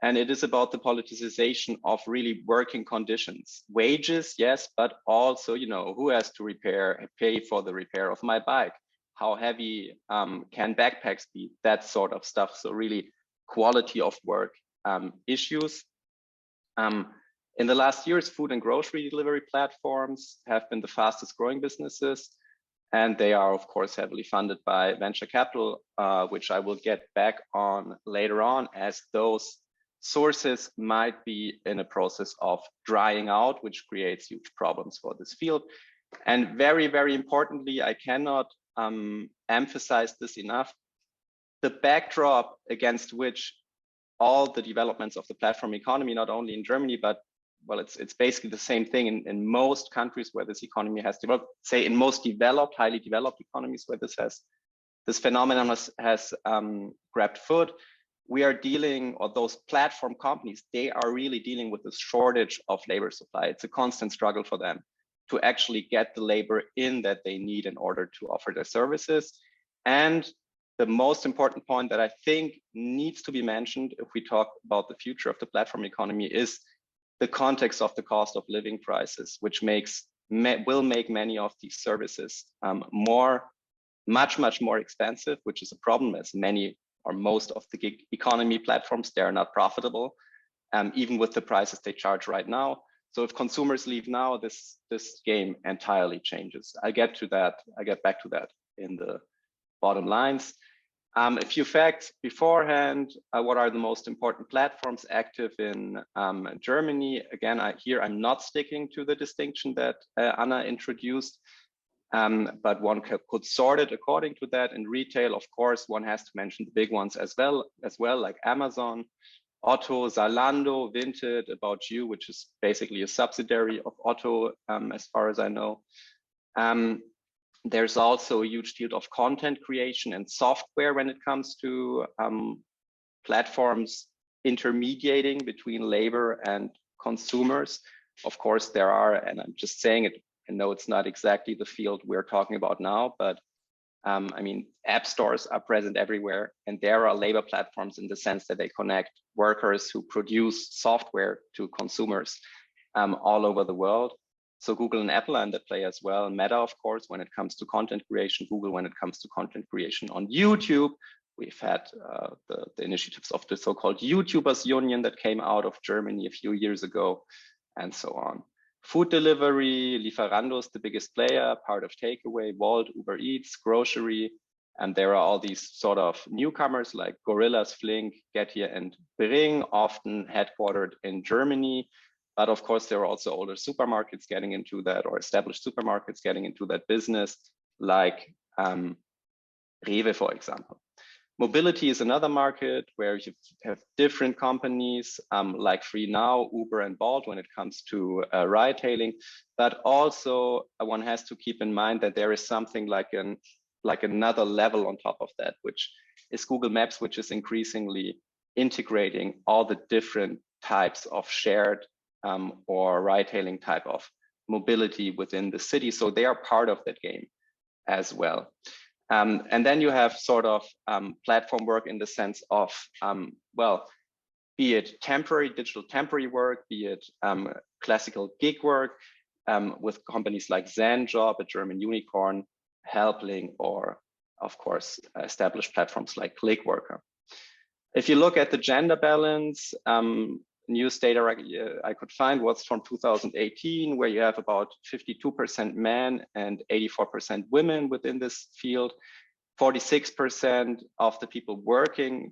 And it is about the politicization of really working conditions. Wages, yes, but also, you know, who has to pay for the repair of my bike? How heavy can backpacks be? That sort of stuff. So really quality of work issues. In the last years, food and grocery delivery platforms have been the fastest growing businesses. And they are, of course, heavily funded by venture capital, which I will get back on later on, as those sources might be in a process of drying out, which creates huge problems for this field. And very, very importantly, I cannot emphasize this enough, the backdrop against which all the developments of the platform economy, not only in Germany, but well, it's basically the same thing in most countries where this economy has developed, say in most developed, highly developed economies where this phenomenon has grabbed foot. We are dealing, or those platform companies, they are really dealing with this shortage of labor supply. It's a constant struggle for them to actually get the labor in that they need in order to offer their services. And the most important point that I think needs to be mentioned if we talk about the future of the platform economy is the context of the cost of living crisis, which will make many of these services much more expensive, which is a problem, as many or most of the gig economy platforms, they are not profitable, even with the prices they charge right now. So if consumers leave now, this game entirely changes. I get back to that in the bottom lines. A few facts beforehand. What are the most important platforms active in Germany? Again, I'm not sticking to the distinction that Anna introduced, but one could sort it according to that. In retail, of course, one has to mention the big ones as well, like Amazon, Otto, Zalando, Vinted, About You, which is basically a subsidiary of Otto, as far as I know. There's also a huge field of content creation and software when it comes to platforms intermediating between labor and consumers. Of course, there are, and I'm just saying it, I know it's not exactly the field we're talking about now, but I mean, app stores are present everywhere, and there are labor platforms in the sense that they connect workers who produce software to consumers all over the world. So Google and Apple are in that play as well. Meta, of course, when it comes to content creation, Google when it comes to content creation on YouTube. We've had the initiatives of the so-called YouTubers Union that came out of Germany a few years ago, and so on. Food delivery, Lieferando is the biggest player, part of Takeaway, Wolt, Uber Eats, grocery. And there are all these sort of newcomers like Gorillas, Flink, Getir, and Bring, often headquartered in Germany. But of course, there are also older supermarkets getting into that, or established supermarkets getting into that business, like Rewe, for example. Mobility is another market where you have different companies like FreeNow, Uber, and Bolt when it comes to ride hailing. But also one has to keep in mind that there is something like another level on top of that, which is Google Maps, which is increasingly integrating all the different types of shared or ride-hailing type of mobility within the city. So they are part of that game as well. And then you have sort of platform work in the sense of, well, be it digital temporary work, be it classical gig work with companies like ZenJob, a German unicorn, Helpling, or of course, established platforms like Clickworker. If you look at the gender balance, news data I could find was from 2018, where you have about 52% men and 84% women within this field. 46% of the people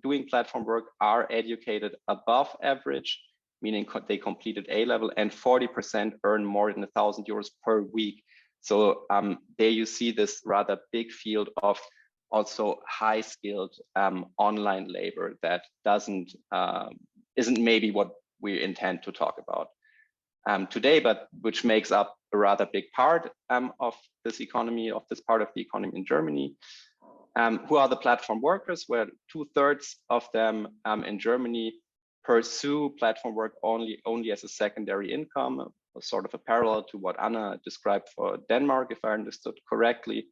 doing platform work are educated above average, meaning they completed A-level, and 40% earn more than €1,000 per week. So there you see this rather big field of also high-skilled online labor that isn't maybe what we intend to talk about today, but which makes up a rather big part of this economy, of this part of the economy in Germany. Who are the platform workers? Well, 2/3 of them in Germany pursue platform work only as a secondary income, sort of a parallel to what Anna described for Denmark, if I understood correctly.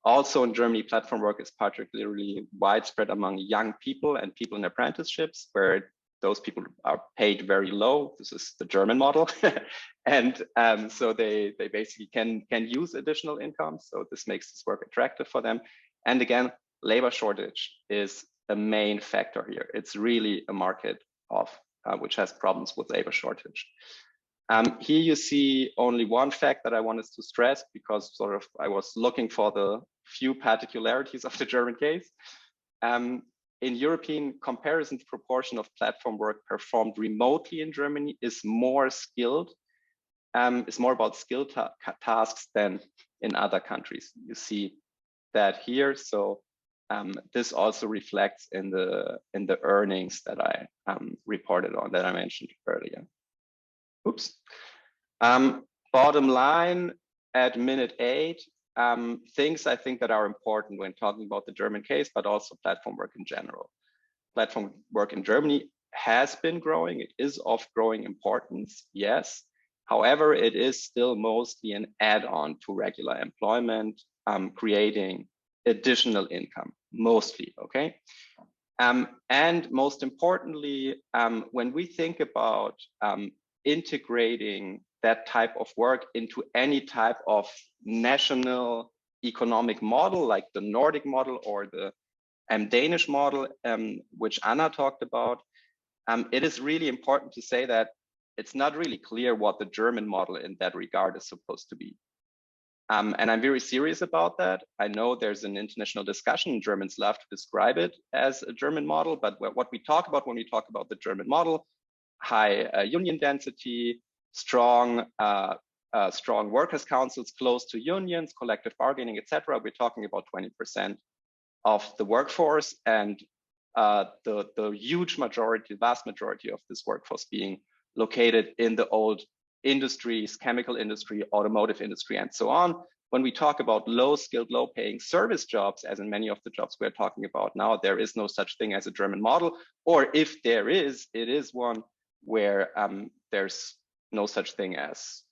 Also in Germany, platform work is particularly widespread among young people and people in apprenticeships, where those people are paid very low. This is the German model. And so they basically can use additional income. So this makes this work attractive for them. And again, labor shortage is a main factor here. It's really a market which has problems with labor shortage. Here you see only one fact that I wanted to stress, because sort of I was looking for the few particularities of the German case. In European comparison, the proportion of platform work performed remotely in Germany is more skilled, is more about skilled tasks than in other countries. You see that here. So this also reflects in the earnings that I reported on, that I mentioned earlier. Oops. Bottom line at minute 8, things I think that are important when talking about the German case, but also platform work in general. Platform work in Germany has been growing. It is of growing importance, yes. However, it is still mostly an add-on to regular employment, creating additional income, mostly, okay? And most importantly, when we think about integrating that type of work into any type of national economic model, like the Nordic model or the Danish model, which Anna talked about, it is really important to say that it's not really clear what the German model in that regard is supposed to be. And I'm very serious about that. I know there's an international discussion. Germans love to describe it as a German model, but what we talk about when we talk about the German model, high union density, strong workers' councils close to unions, collective bargaining, etc. We're talking about 20% of the workforce, and the huge majority, vast majority of this workforce being located in the old industries, chemical industry, automotive industry, and so on. When we talk about low-skilled, low-paying service jobs, as in many of the jobs we're talking about now, there is no such thing as a German model, or if there is, it is one where there's no such thing as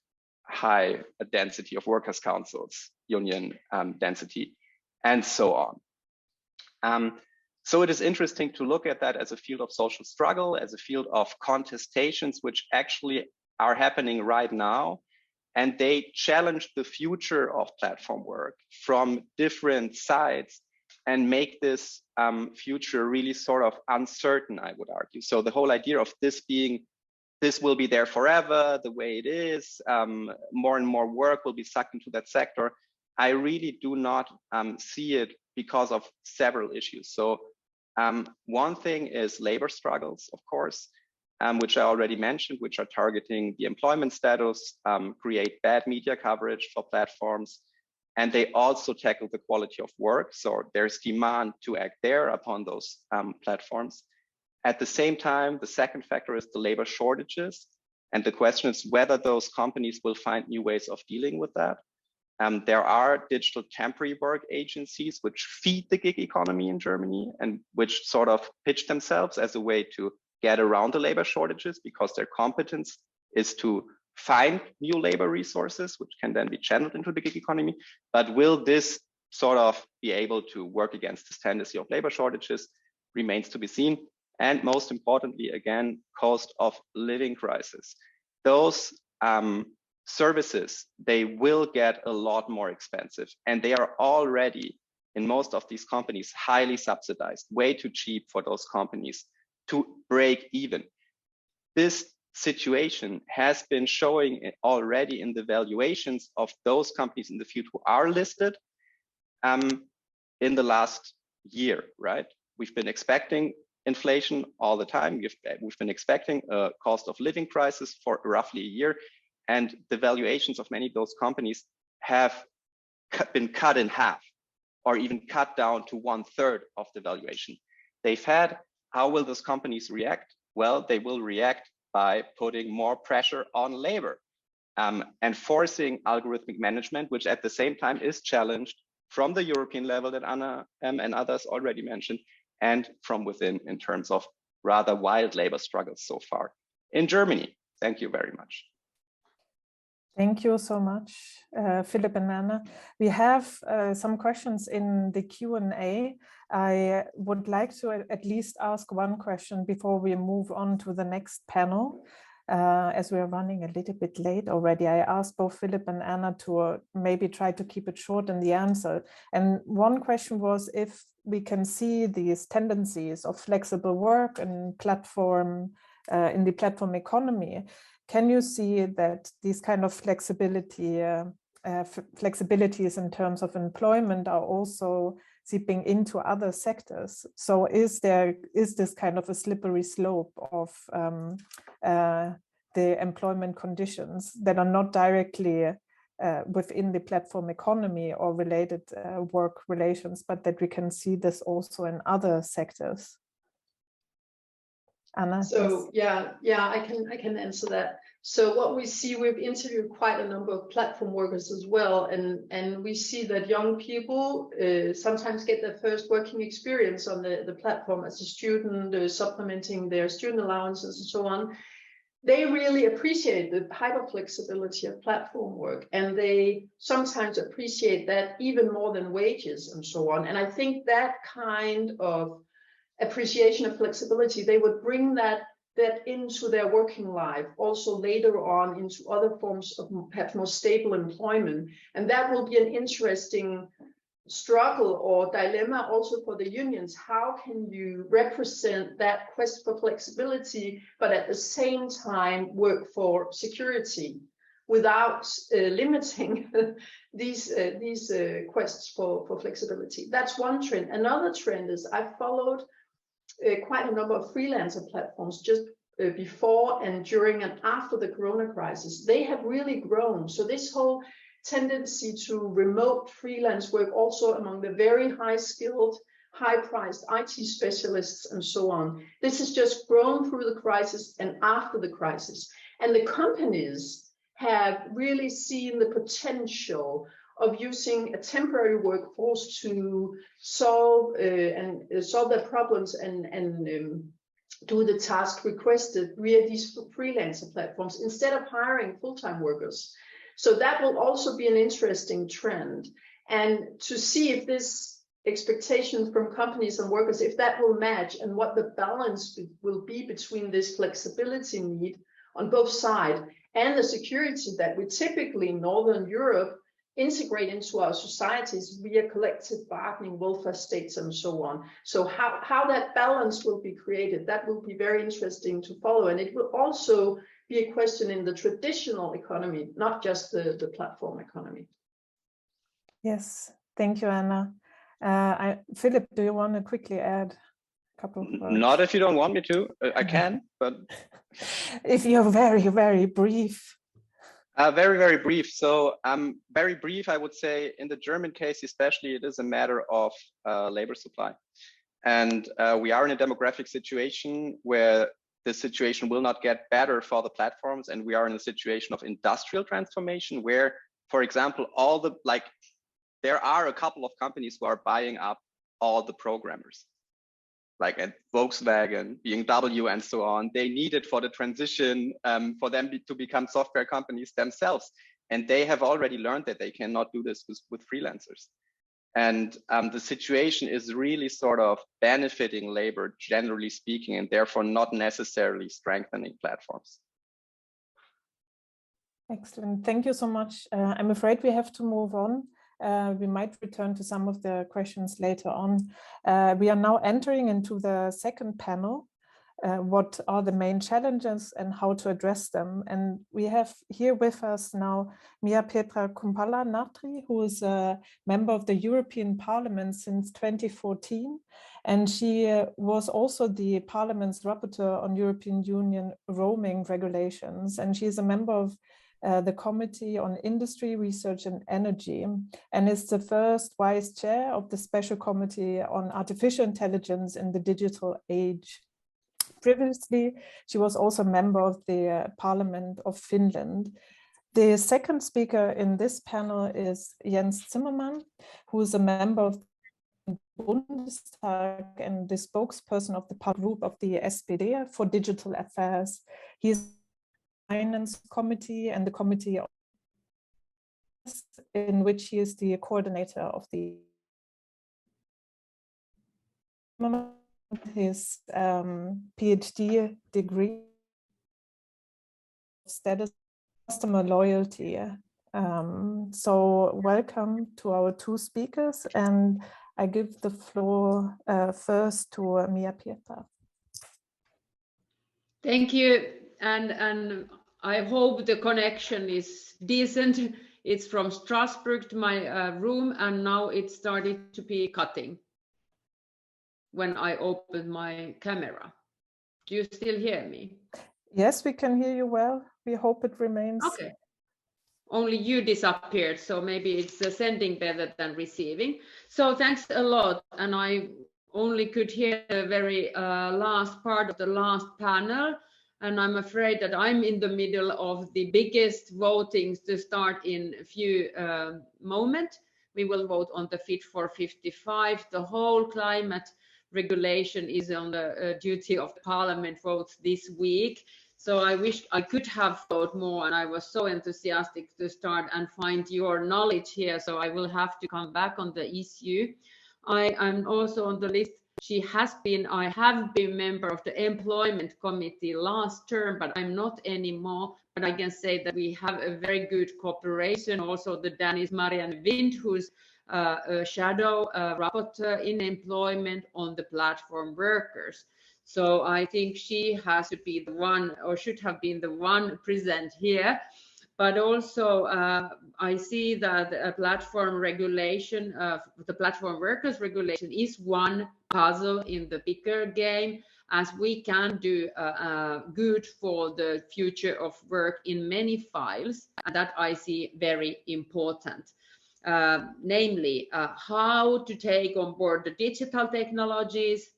high density of workers' councils, union density, and so on. So it is interesting to look at that as a field of social struggle, as a field of contestations, which actually are happening right now. And they challenge the future of platform work from different sides and make this future really sort of uncertain, I would argue. So the whole idea of this being, this will be there forever, the way it is, more and more work will be sucked into that sector, I really do not see it because of several issues. So one thing is labor struggles, of course, which I already mentioned, which are targeting the employment status, create bad media coverage for platforms, and they also tackle the quality of work. So there's demand to act there upon those platforms. At the same time, the second factor is the labor shortages. And the question is whether those companies will find new ways of dealing with that. There are digital temporary work agencies which feed the gig economy in Germany and which sort of pitch themselves as a way to get around the labor shortages because their competence is to find new labor resources, which can then be channeled into the gig economy. But will this sort of be able to work against this tendency of labor shortages remains to be seen. And most importantly, again, cost of living crisis. Those services, they will get a lot more expensive, and they are already in most of these companies highly subsidized, way too cheap for those companies to break even. This situation has been showing already in the valuations of those companies in the field who are listed in the last year, right? We've been expecting inflation all the time. We've been expecting a cost of living crisis for roughly a year, and the valuations of many of those companies have been cut in half or even cut down to 1/3 of the valuation they've had. How will those companies react? Well, they will react by putting more pressure on labor and forcing algorithmic management, which at the same time is challenged from the European level that Anna and others already mentioned, and from within in terms of rather wild labor struggles so far in Germany. Thank you very much. Thank you so much, Philip and Anna. We have some questions in the Q&A. I would like to at least ask one question before we move on to the next panel. As we are running a little bit late already, I asked both Philip and Anna to maybe try to keep it short in the answer. And one question was if we can see these tendencies of flexible work and platform in the platform economy. Can you see that these kind of flexibilities in terms of employment are also seeping into other sectors? So is this kind of a slippery slope of the employment conditions that are not directly within the platform economy or related work relations, but that we can see this also in other sectors? Anna. So yeah, I can answer that. So what we see, we've interviewed quite a number of platform workers as well, and we see that young people sometimes get their first working experience on the platform as a student, supplementing their student allowances and so on. They really appreciate the hyper flexibility of platform work, and they sometimes appreciate that even more than wages and so on. And I think that kind of appreciation of flexibility, they would bring that into their working life also later on into other forms of perhaps more stable employment. And that will be an interesting struggle or dilemma also for the unions. How can you represent that quest for flexibility, but at the same time work for security without limiting these quests for flexibility? That's one trend. Another trend is I followed quite a number of freelancer platforms just before and during and after the Corona crisis. They have really grown. So this whole tendency to remote freelance work also among the very high-skilled, high-priced IT specialists and so on. This has just grown through the crisis and after the crisis. And the companies have really seen the potential of using a temporary workforce to solve their problems and do the task requested via these freelancer platforms instead of hiring full-time workers. So that will also be an interesting trend, and to see if this expectation from companies and workers, if that will match, and what the balance will be between this flexibility need on both sides and the security that we typically in Northern Europe integrate into our societies via collective bargaining, welfare states, and so on. So how that balance will be created, that will be very interesting to follow. And it will also be a question in the traditional economy, not just the platform economy. Yes, thank you, Anna. Philip, do you want to quickly add a couple of words? Not if you don't want me to. I can, but if you're very, very brief. Very, very brief. So very brief, I would say in the German case, especially, it is a matter of labor supply. And we are in a demographic situation where the situation will not get better for the platforms. And we are in a situation of industrial transformation where, for example, there are a couple of companies who are buying up all the programmers, like at Volkswagen, BMW, and so on. They need it for the transition, for them to become software companies themselves. And they have already learned that they cannot do this with freelancers. And the situation is really sort of benefiting labor, generally speaking, and therefore not necessarily strengthening platforms. Excellent. Thank you so much. I'm afraid we have to move on. We might return to some of the questions later on. We are now entering into the second panel. What are the main challenges and how to address them? And we have here with us now Mia Petra Kumpula-Natri, who is a member of the European Parliament since 2014. And she was also the Parliament's rapporteur on European Union roaming regulations. And she is a member of the Committee on Industry, Research and Energy, and is the first vice chair of the Special Committee on Artificial Intelligence in the Digital Age. Previously, she was also a member of the Parliament of Finland. The second speaker in this panel is Jens Zimmermann, who is a member of the Bundestag and the spokesperson of the group of the SPD for digital affairs. He is Finance Committee and the Committee in which he is the coordinator of the his PhD degree status customer loyalty. So welcome to our two speakers, and I give the floor first to Mia Petra. Thank you, and I hope the connection is decent. It's from Strasbourg to my room, and now it started to be cutting when I opened my camera. Do you still hear me? Yes, we can hear you well. We hope it remains. Okay. Only you disappeared, so maybe it's sending better than receiving. So thanks a lot, and I only could hear the very last part of the last panel, and I'm afraid that I'm in the middle of the biggest votings to start in a few moments. We will vote on the Fit for 55. The whole climate regulation is on the duty of the Parliament votes this week. So I wish I could have thought more, and I was so enthusiastic to start and find your knowledge here. So I will have to come back on the issue. I am also on the list. I have been member of the employment committee last term, but I'm not anymore. But I can say that we have a very good cooperation. Also the Danish Marianne Wind, who's a shadow rapporteur in employment on the platform workers. So I think she has to be the one, or should have been the one present here. But also I see that a platform regulation, the platform workers regulation is one puzzle in the bigger game, as we can do good for the future of work in many files, and that I see very important. Namely, how to take on board the digital technologies,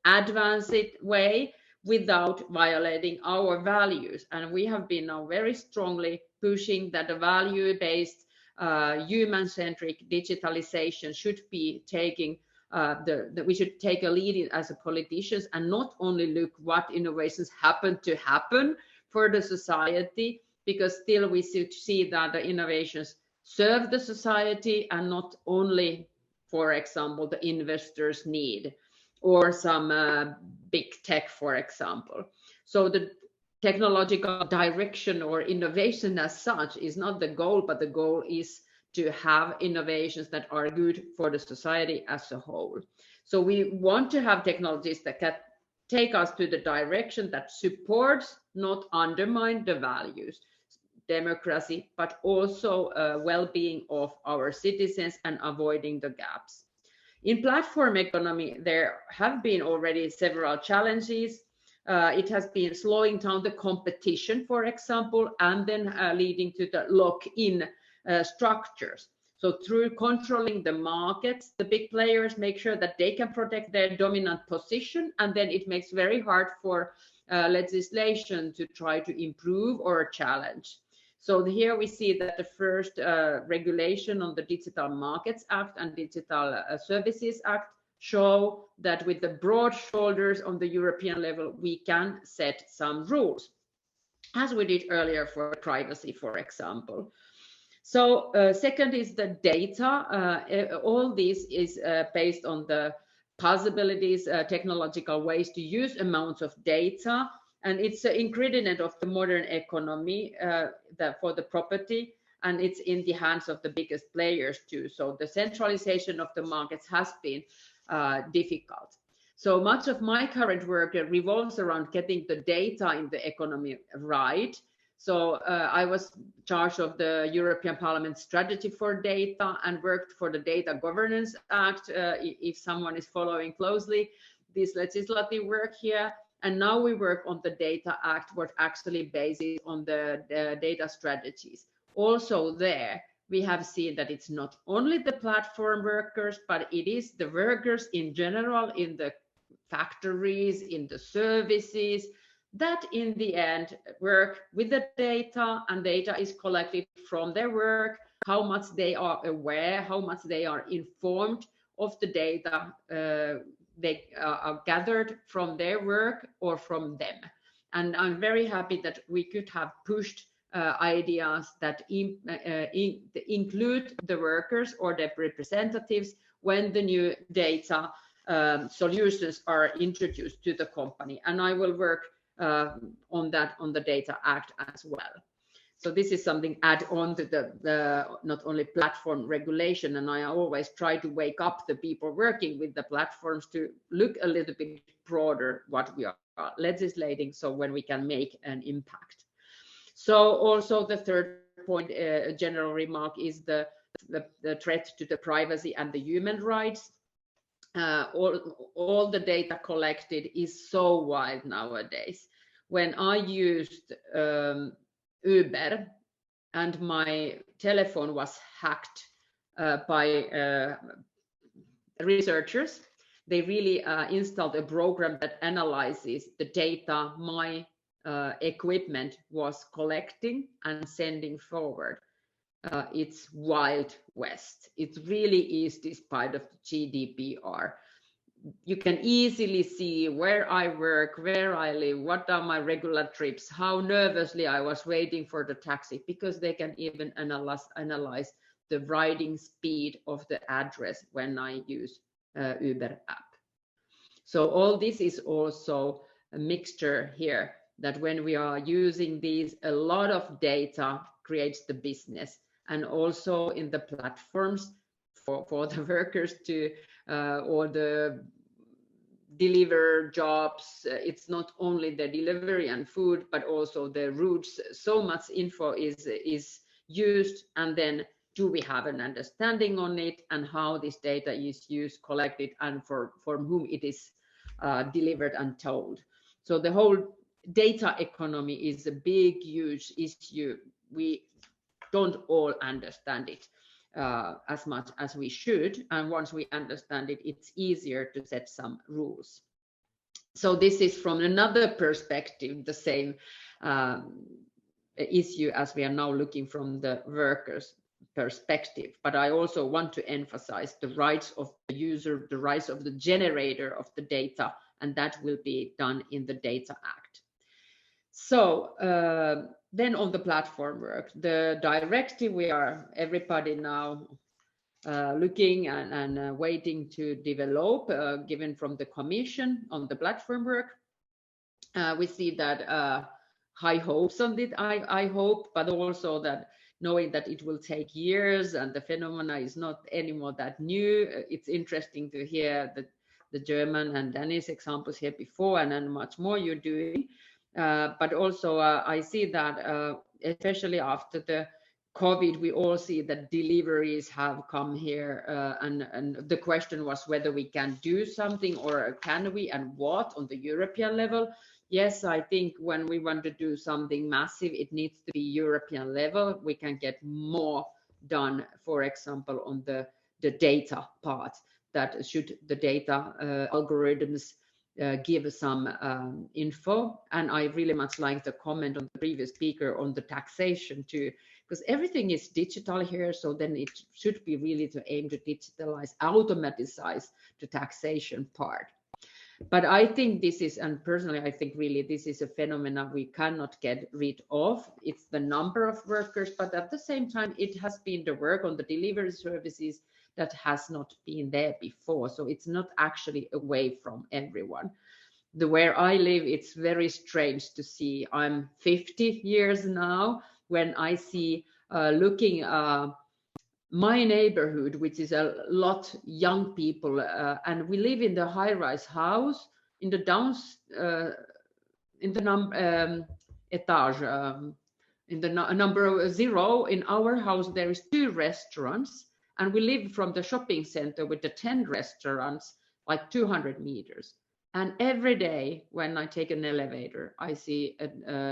advance it way without violating our values. And we have been now very strongly pushing that a value-based, human-centric digitalization should be taking we should take a lead as a politicians and not only look what innovations happen for the society, because still we should see that the innovations serve the society and not only, for example, the investors' need or some big tech, for example. So the technological direction or innovation as such is not the goal, but the goal is to have innovations that are good for the society as a whole. So we want to have technologies that can take us to the direction that supports, not undermine the values, democracy, but also well-being of our citizens and avoiding the gaps. In platform economy, there have been already several challenges. It has been slowing down the competition, for example, and then leading to the lock-in structures. So through controlling the markets, the big players make sure that they can protect their dominant position, and then it makes very hard for legislation to try to improve or challenge. So here we see that the first regulation on the Digital Markets Act and Digital Services Act show that with the broad shoulders on the European level, we can set some rules, as we did earlier for privacy, for example. So second is the data. All this is based on the possibilities, technological ways to use amounts of data. And it's an ingredient of the modern economy for the property, and it's in the hands of the biggest players too. So the centralization of the markets has been difficult. So much of my current work revolves around getting the data in the economy right. So I was in charge of the European Parliament strategy for data and worked for the Data Governance Act, if someone is following closely this legislative work here. And now we work on the Data Act, what actually bases on the data strategies. Also there, we have seen that it's not only the platform workers, but it is the workers in general, in the factories, in the services, that in the end work with the data, and data is collected from their work, how much they are aware, how much they are informed of the data they are gathered from their work or from them. And I'm very happy that we could have pushed ideas that include the workers or their representatives when the new data solutions are introduced to the company. And I will work on that on the Data Act as well. So this is something add on to the not only platform regulation, and I always try to wake up the people working with the platforms to look a little bit broader what we are legislating, so when we can make an impact. So also the third point, general remark, is the threat to the privacy and the human rights. All the data collected is so wide nowadays. When I used Uber and my telephone was hacked by researchers, they really installed a program that analyzes the data my equipment was collecting and sending forward. It's Wild West. It really is, despite of the GDPR. You can easily see where I work, where I live, what are my regular trips, how nervously I was waiting for the taxi, because they can even analyze the riding speed of the address when I use Uber app. So all this is also a mixture here, that when we are using these, a lot of data creates the business, and also in the platforms for the workers to or the deliver jobs. It's not only the delivery and food, but also the routes. So much info is used, and then do we have an understanding on it, and how this data is used, collected, and for whom it is delivered and told. So the whole data economy is a big, huge issue. We don't all understand it as much as we should, and once we understand it, it's easier to set some rules. So this is from another perspective the same issue as we are now looking from the workers' perspective, but I also want to emphasize the rights of the user, the rights of the generator of the data, and that will be done in the Data Act. So then on the platform work, the directive, we are everybody now looking and waiting to develop, given from the Commission on the platform work. We see that high hopes on it, I hope, but also that knowing that it will take years and the phenomena is not anymore that new. It's interesting to hear the German and Danish examples here before, and then much more you're doing. But also I see that especially after the COVID, we all see that deliveries have come here, and the question was whether we can do something, or can we, and what, on the European level. Yes, I think when we want to do something massive, it needs to be European level. We can get more done, for example, on the data part, that should the data algorithms give some info. And I really much like the comment on the previous speaker on the taxation too, because everything is digital here. So then it should be really to aim to digitalize, automatize the taxation part. But I think this is, and personally, I think really this is a phenomenon we cannot get rid of. It's the number of workers, but at the same time, it has been the work on the delivery services that has not been there before. So it's not actually away from everyone. Where I live, it's very strange to see. I'm 50 years now, when I see looking my neighborhood, which is a lot young people, and we live in the high-rise house in the etage, in the number 0 in our house. There is 2 restaurants, and we live from the shopping center with the 10 restaurants, like 200 meters. And every day when I take an elevator, I see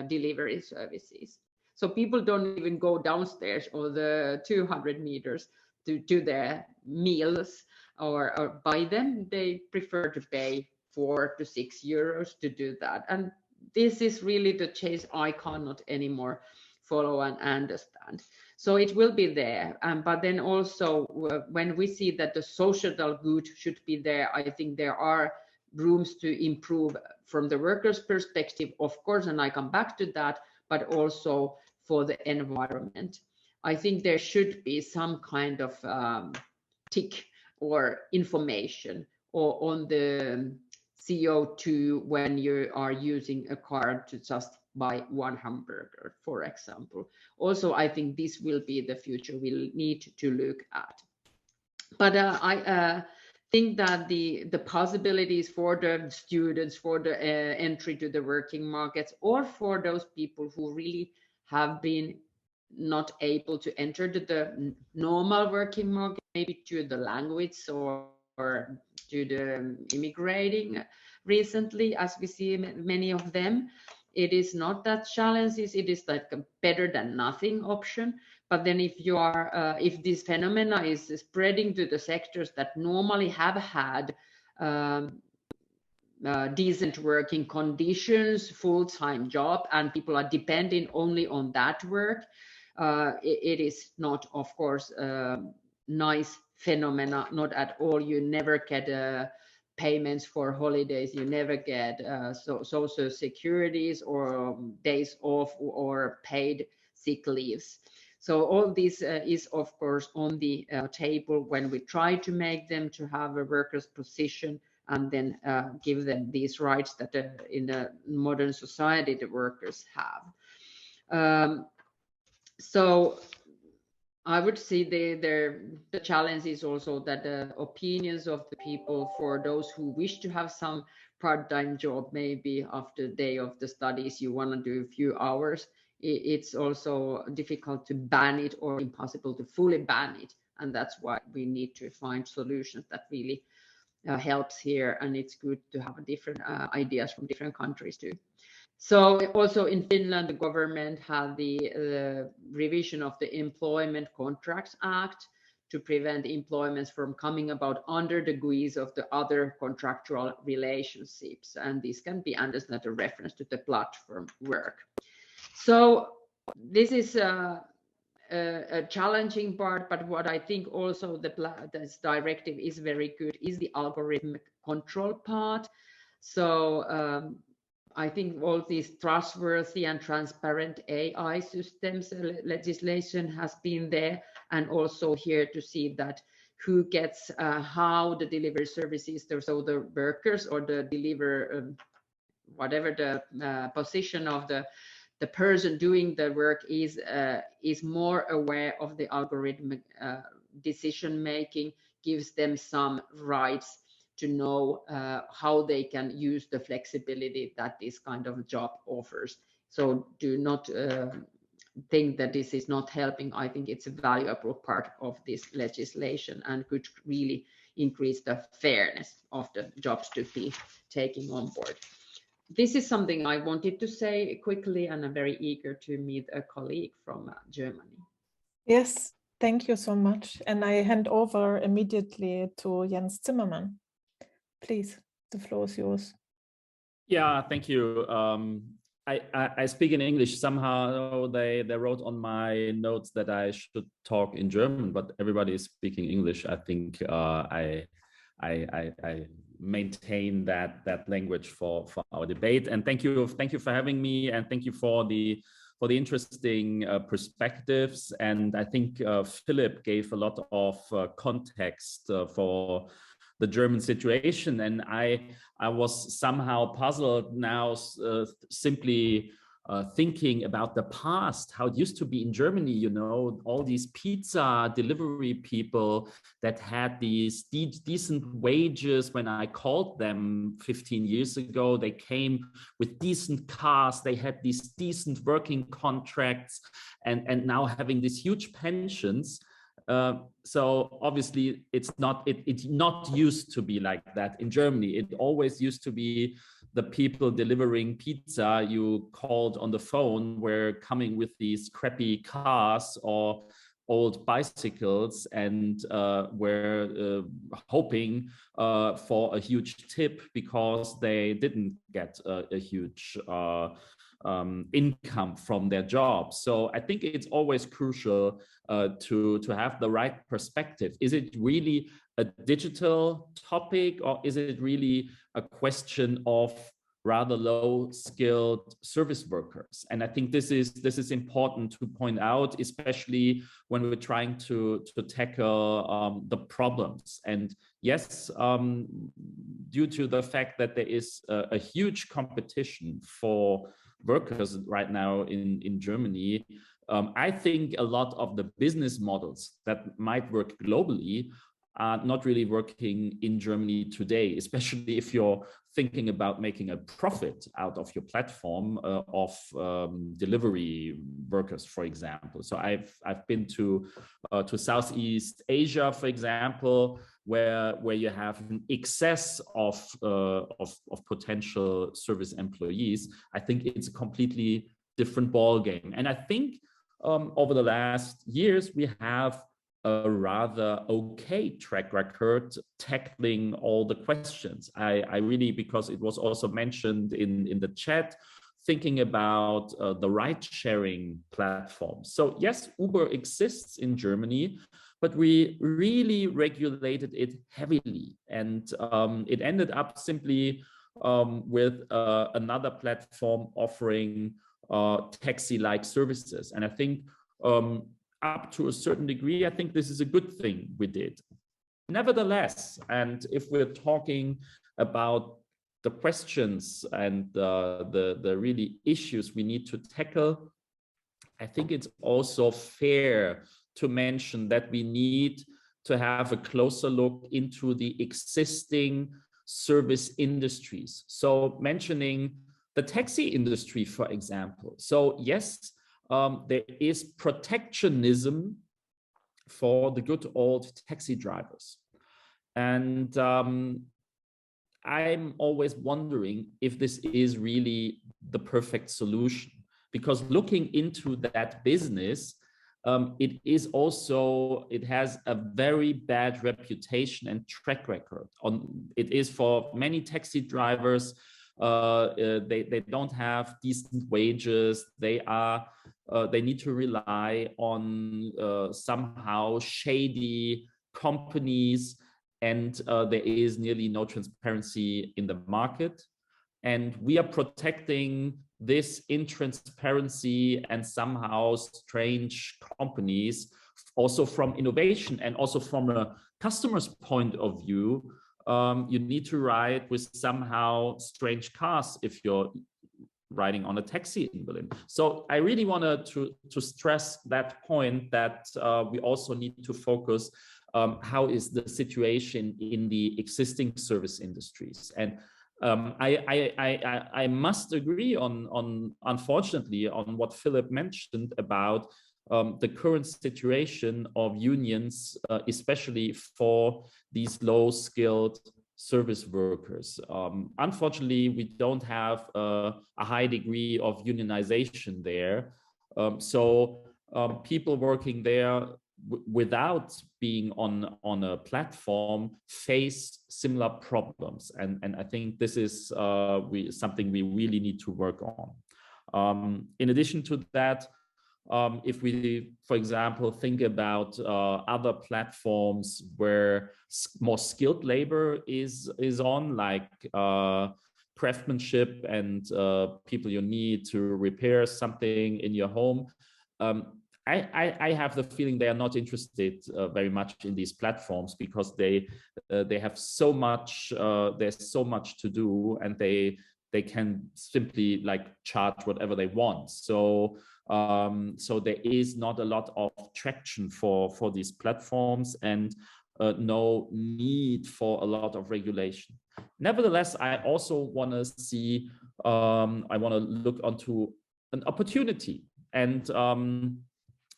delivery services. So people don't even go downstairs or the 200 meters to do their meals or buy them. They prefer to pay 4 to 6 euros to do that. And this is really the chase I cannot anymore follow and understand. So it will be there. But then also when we see that the social good should be there, I think there are rooms to improve from the workers' perspective, of course, and I come back to that, but also for the environment. I think there should be some kind of tick or information or on the CO2 when you are using a car to just buy 1 hamburger, for example. Also, I think this will be the future we'll need to look at. But I think that the possibilities for the students, for the entry to the working markets, or for those people who really have been not able to enter the normal working market, maybe due to the language or due to immigrating recently, as we see many of them. It is not that challenges, it is like a better than nothing option. But then if you are, if this phenomena is spreading to the sectors that normally have had decent working conditions, full-time job, and people are depending only on that work, it is not, of course, nice phenomena, not at all. You never get payments for holidays, you never get social securities or days off or paid sick leaves. So all this is, of course, on the table when we try to make them to have a worker's position and then give them these rights that in a modern society the workers have. So I would say the challenge is also that the opinions of the people, for those who wish to have some part-time job, maybe after the day of the studies you want to do a few hours, it's also difficult to ban it or impossible to fully ban it. And that's why we need to find solutions that really helps here. And it's good to have different ideas from different countries too. So also in Finland, the government had the revision of the Employment Contracts Act to prevent employments from coming about under the guise of the other contractual relationships. And this can be understood as a reference to the platform work. So this is a challenging part, but what I think also this directive is very good is the algorithmic control part. So I think all these trustworthy and transparent AI systems legislation has been there, and also here to see that who gets how the delivery services, so the workers or the deliver whatever the position of the person doing the work is more aware of the algorithmic decision making, gives them some rights to know how they can use the flexibility that this kind of job offers. So do not think that this is not helping. I think it's a valuable part of this legislation and could really increase the fairness of the jobs to be taking on board. This is something I wanted to say quickly, and I'm very eager to meet a colleague from Germany. Yes, thank you so much. And I hand over immediately to Jens Zimmermann. Please, the floor is yours. Yeah, thank you. I speak in English. Somehow they wrote on my notes that I should talk in German, but everybody is speaking English. I think I maintain that language for our debate. And thank you for having me, and thank you for the interesting perspectives. And I think Philip gave a lot of context for the German situation, and I was somehow puzzled now simply thinking about the past, how it used to be in Germany, you know, all these pizza delivery people that had these decent wages. When I called them 15 years ago, they came with decent cars, they had these decent working contracts, and now having these huge pensions. So obviously it's not used to be like that in Germany. It always used to be the people delivering pizza you called on the phone were coming with these crappy cars or old bicycles, and were hoping for a huge tip because they didn't get a huge income from their job. So I think it's always crucial to have the right perspective. Is it really a digital topic, or is it really a question of rather low-skilled service workers? And I think this is important to point out, especially when we're trying to tackle the problems. And yes, due to the fact that there is a huge competition for workers right now in Germany, I think a lot of the business models that might work globally are not really working in Germany today, especially if you're thinking about making a profit out of your platform of delivery workers, for example. So I've been to Southeast Asia, for example, where you have an excess of potential service employees. I think it's a completely different ballgame. And I think over the last years, we have a rather okay track record tackling all the questions. I really, because it was also mentioned in the chat, thinking about the ride-sharing platforms. So yes, Uber exists in Germany, but we really regulated it heavily. And it ended up simply with another platform offering taxi-like services. And I think up to a certain degree, I think this is a good thing we did. Nevertheless, and if we're talking about the questions and the really issues we need to tackle, I think it's also fair to mention that we need to have a closer look into the existing service industries. So mentioning the taxi industry, for example. So yes, there is protectionism for the good old taxi drivers. And I'm always wondering if this is really the perfect solution, because looking into that business, it has a very bad reputation and track record. It is for many taxi drivers. They don't have decent wages. They need to rely on somehow shady companies, and there is nearly no transparency in the market. And we are protecting this intransparency and somehow strange companies also from innovation, and also from a customer's point of view. You need to ride with somehow strange cars if you're riding on a taxi in Berlin. So I really wanted to stress that point, that we also need to focus how is the situation in the existing service industries. And I must agree on unfortunately on what Philip mentioned about the current situation of unions, especially for these low-skilled service workers. Unfortunately, we don't have a high degree of unionization there. So people working there without being on a platform face similar problems. And I think this is something we really need to work on. In addition to that, if we, for example, think about other platforms where more skilled labor is on, like craftsmanship and people you need to repair something in your home, I have the feeling they are not interested very much in these platforms, because they have so much, there's so much to do, and they can simply like charge whatever they want. So there is not a lot of traction for these platforms, and no need for a lot of regulation. Nevertheless, I also want to see, I want to look onto an opportunity. And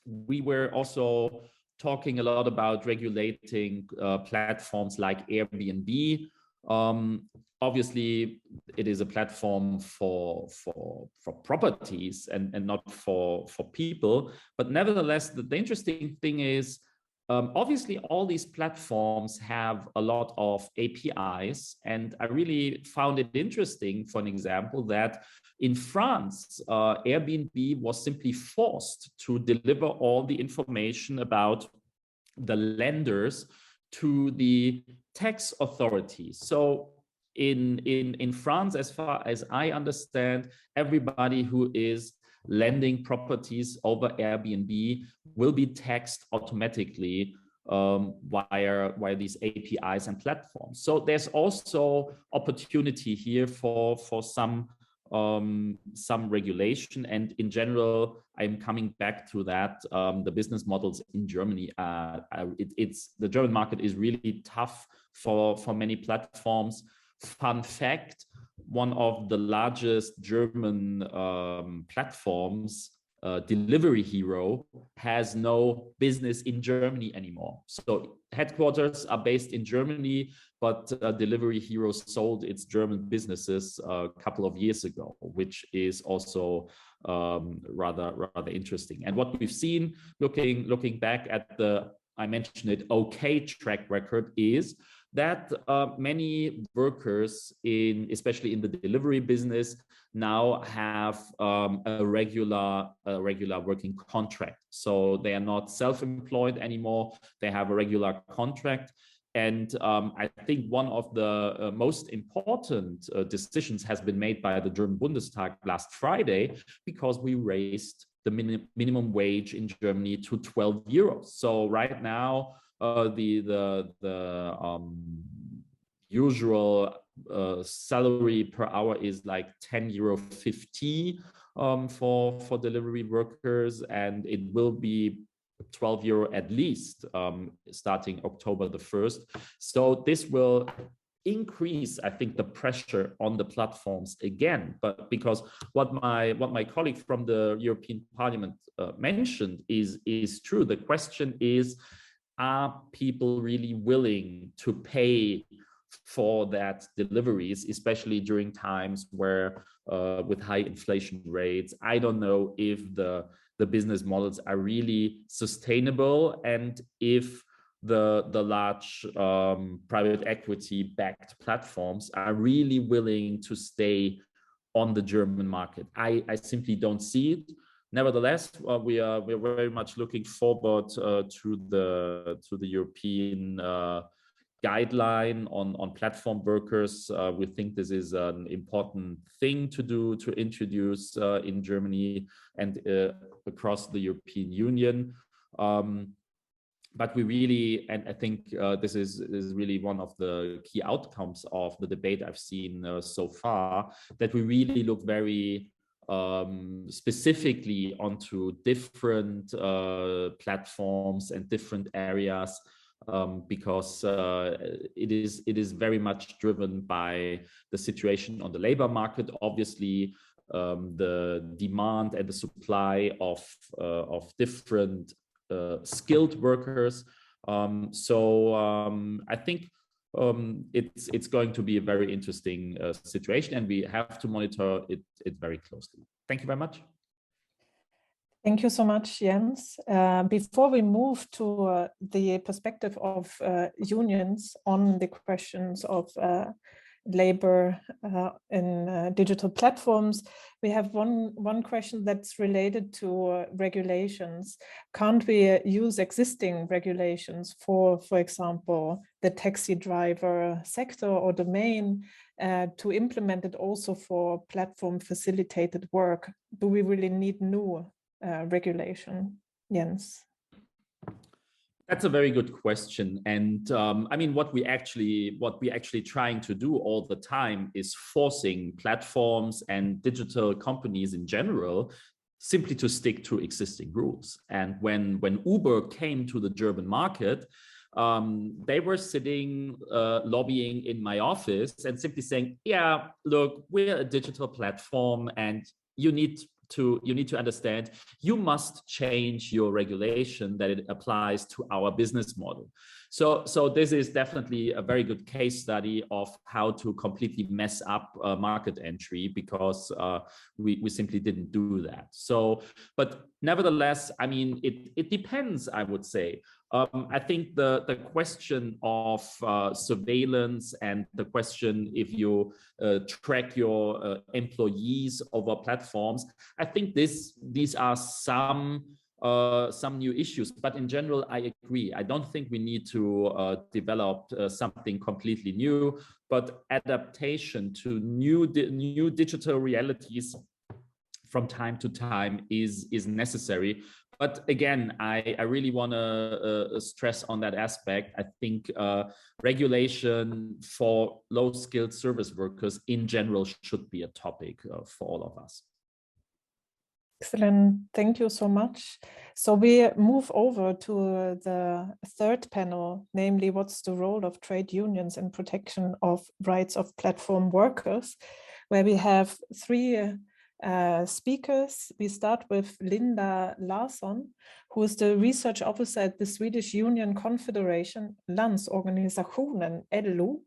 we were also talking a lot about regulating platforms like Airbnb. Obviously, it is a platform for properties and not for people. But nevertheless, the interesting thing is, obviously, all these platforms have a lot of APIs. And I really found it interesting, for an example, that in France, Airbnb was simply forced to deliver all the information about the lenders to the tax authorities. So in France, as far as I understand, everybody who is lending properties over Airbnb will be taxed automatically via these APIs and platforms. So there's also opportunity here for some regulation. And in general, I'm coming back to that. The business models in Germany, the German market is really tough for many platforms. Fun fact, one of the largest German platforms, Delivery Hero, has no business in Germany anymore. So headquarters are based in Germany, but Delivery Hero sold its German businesses a couple of years ago, which is also rather interesting. And what we've seen, looking back at the I mentioned it, okay track record is that many workers, especially in the delivery business, now have a regular working contract. So they are not self-employed anymore. They have a regular contract. And I think one of the most important decisions has been made by the German Bundestag last Friday, because we raised the minimum wage in Germany to 12 euros. So right now, the usual salary per hour is like 10.50 euro for delivery workers, and it will be 12 euro at least starting October the 1st. So this will increase, I think, the pressure on the platforms again. But because what my colleague from the European Parliament mentioned is true. The question is, are people really willing to pay for that deliveries, especially during times where with high inflation rates? I don't know if the business models are really sustainable, and if the large private equity backed platforms are really willing to stay on the German market. I simply don't see it. Nevertheless, we're very much looking forward to the European guideline on platform workers. We think this is an important thing to do, to introduce in Germany and across the European Union. But we really, and I think this is really one of the key outcomes of the debate I've seen so far, that we really look very specifically onto different platforms and different areas, because it is very much driven by the situation on the labor market. Obviously, the demand and the supply of different skilled workers. I think it's going to be a very interesting situation, and we have to monitor it very closely. Thank you very much. Thank you so much, Jens. Before we move to the perspective of unions on the questions of labor in digital platforms, we have one question that's related to regulations. Can't we use existing regulations for example, the taxi driver sector or domain to implement it also for platform facilitated work? Do we really need new regulation, Jens? That's a very good question, and I mean, what we actually trying to do all the time is forcing platforms and digital companies in general simply to stick to existing rules. And when Uber came to the German market, they were sitting lobbying in my office and simply saying, "Yeah, look, we're a digital platform, and you need to understand, you must change your regulation that it applies to our business model." So this is definitely a very good case study of how to completely mess up market entry, because we simply didn't do that. So, but nevertheless, I mean, it depends, I would say. I think the question of surveillance and the question if you track your employees over platforms, I think these are some new issues. But in general, I agree. I don't think we need to develop something completely new, but adaptation to new digital realities from time to time is necessary. But again, I really want to stress on that aspect. I think regulation for low-skilled service workers in general should be a topic for all of us. Excellent. Thank you so much. So we move over to the third panel, namely, what's the role of trade unions in protection of rights of platform workers, where we have three speakers. We start with Linda Larsson, who is the research officer at the Swedish Union Confederation, Landsorganisationen, LO,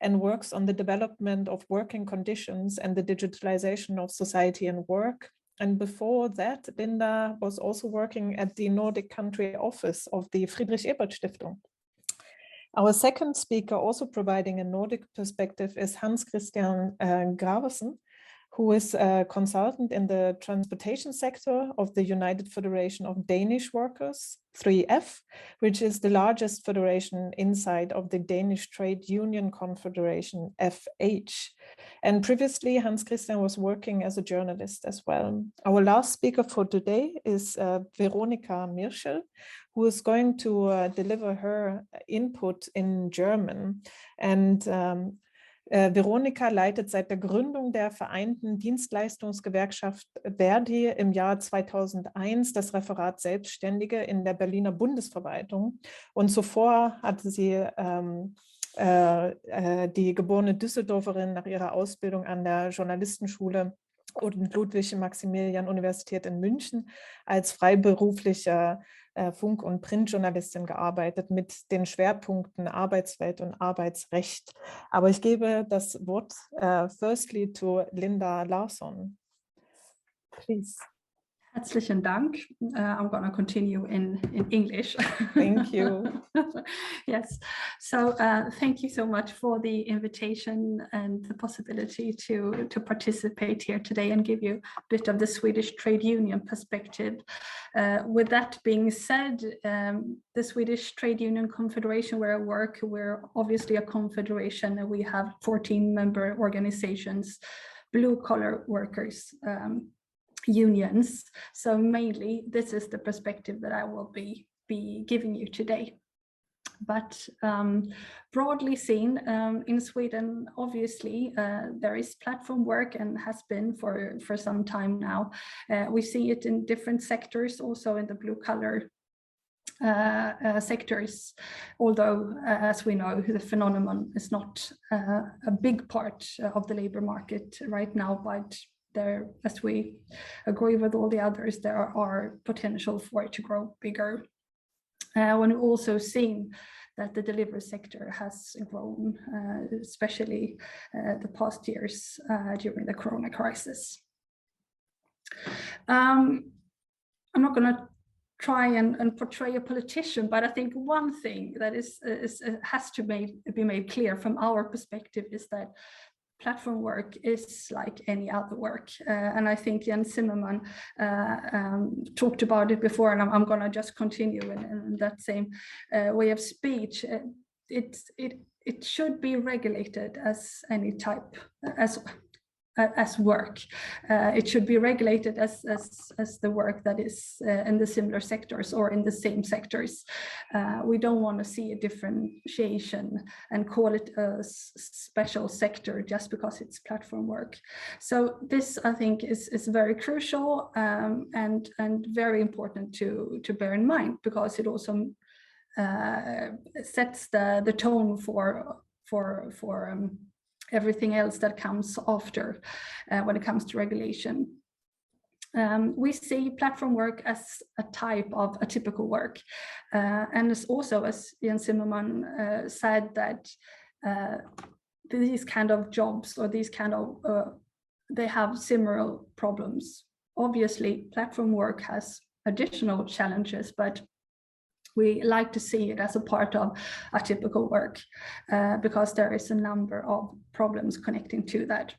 and works on the development of working conditions and the digitalization of society and work. And before that, Linda was also working at the Nordic country office of the Friedrich Ebert Stiftung. Our second speaker, also providing a Nordic perspective, is Hans Christian Graversen, who is a consultant in the transportation sector of the United Federation of Danish Workers, 3F, which is the largest federation inside of the Danish Trade Union Confederation, FH. And previously, Hans Christian was working as a journalist as well. Our last speaker for today is Veronika Mirschel, who is going to deliver her input in German. And Veronika leitet seit der Gründung der Vereinten Dienstleistungsgewerkschaft Verdi im Jahr 2001 das Referat Selbstständige in der Berliner Bundesverwaltung. Und zuvor hatte sie die geborene Düsseldorferin nach ihrer Ausbildung an der Journalistenschule und Ludwig-Maximilian-Universität in München als freiberufliche Funk- und Printjournalistin gearbeitet mit den Schwerpunkten Arbeitswelt und Arbeitsrecht. Aber ich gebe das Wort firstly to Linda Larsson. Please. Herzlichen Dank. I'm going to continue in English. Thank you. Yes. So thank you so much for the invitation and the possibility to participate here today and give you a bit of the Swedish trade union perspective. With that being said, the Swedish Trade Union Confederation where I work, we're obviously a confederation and we have 14 member organizations, blue-collar workers, unions. So mainly this is the perspective that I will be giving you today. But broadly seen, in Sweden, obviously, there is platform work and has been for some time now. We see it in different sectors, also in the blue-collar sectors, although, as we know, the phenomenon is not a big part of the labor market right now, but there, as we agree with all the others, there are potential for it to grow bigger. When we've also seen that the delivery sector has grown, especially the past years during the Corona crisis. I'm not going to try and portray a politician, but I think one thing that has to be made clear from our perspective is that platform work is like any other work. And I think Jens Zimmerman talked about it before, and I'm going to just continue in that same way of speech. It should be regulated as any type, as work. It should be regulated as the work that is in the similar sectors or in the same sectors. We don't want to see a differentiation and call it a special sector just because it's platform work. So this, I think, is very crucial and very important to bear in mind, because it also sets the tone for everything else that comes after when it comes to regulation. We see platform work as a type of atypical work. And it's also, as Jens Zimmerman said, that these kind of jobs or these kind of, they have similar problems. Obviously, platform work has additional challenges, but we like to see it as a part of atypical work because there is a number of problems connecting to that.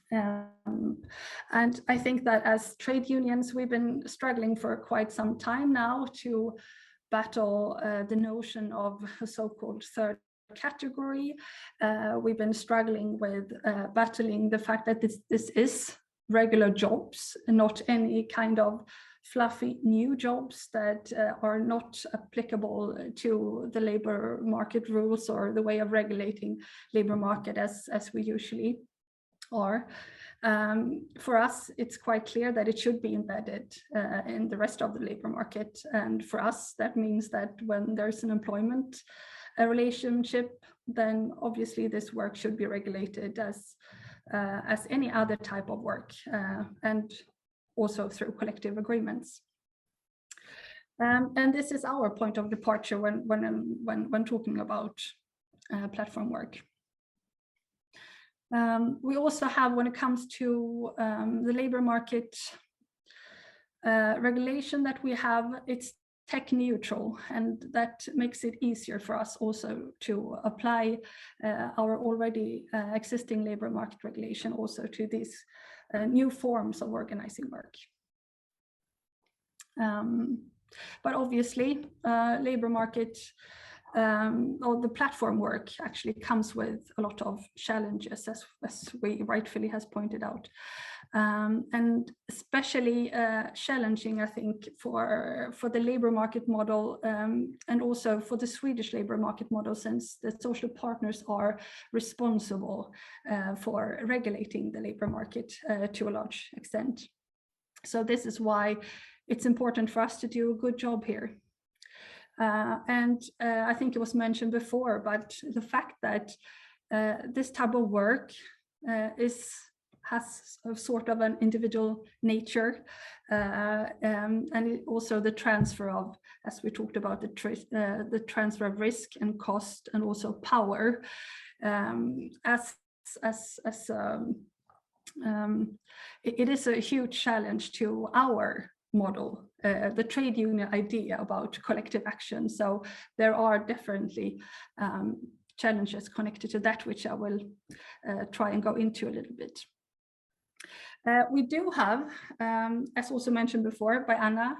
And I think that as trade unions, we've been struggling for quite some time now to battle the notion of a so-called third category. We've been struggling with battling the fact that this is regular jobs and not any kind of fluffy new jobs that are not applicable to the labor market rules or the way of regulating labor market as we usually are. For us, it's quite clear that it should be embedded in the rest of the labor market. And for us, that means that when there's an employment relationship, then obviously this work should be regulated as any other type of work, and also through collective agreements. And this is our point of departure when talking about platform work. We also have, when it comes to the labor market regulation that we have, it's tech neutral, and that makes it easier for us also to apply our already existing labor market regulation also to these new forms of organizing work. But obviously, labor market or the platform work actually comes with a lot of challenges, as we rightfully has pointed out. And especially challenging, I think, for the labor market model and also for the Swedish labor market model, since the social partners are responsible for regulating the labor market to a large extent. So this is why it's important for us to do a good job here. And I think it was mentioned before, but the fact that this type of work has a sort of an individual nature, and also the transfer of, as we talked about, the transfer of risk and cost and also power, it is a huge challenge to our model, the trade union idea about collective action. So there are definitely challenges connected to that, which I will try and go into a little bit. We do have, as also mentioned before by Anna,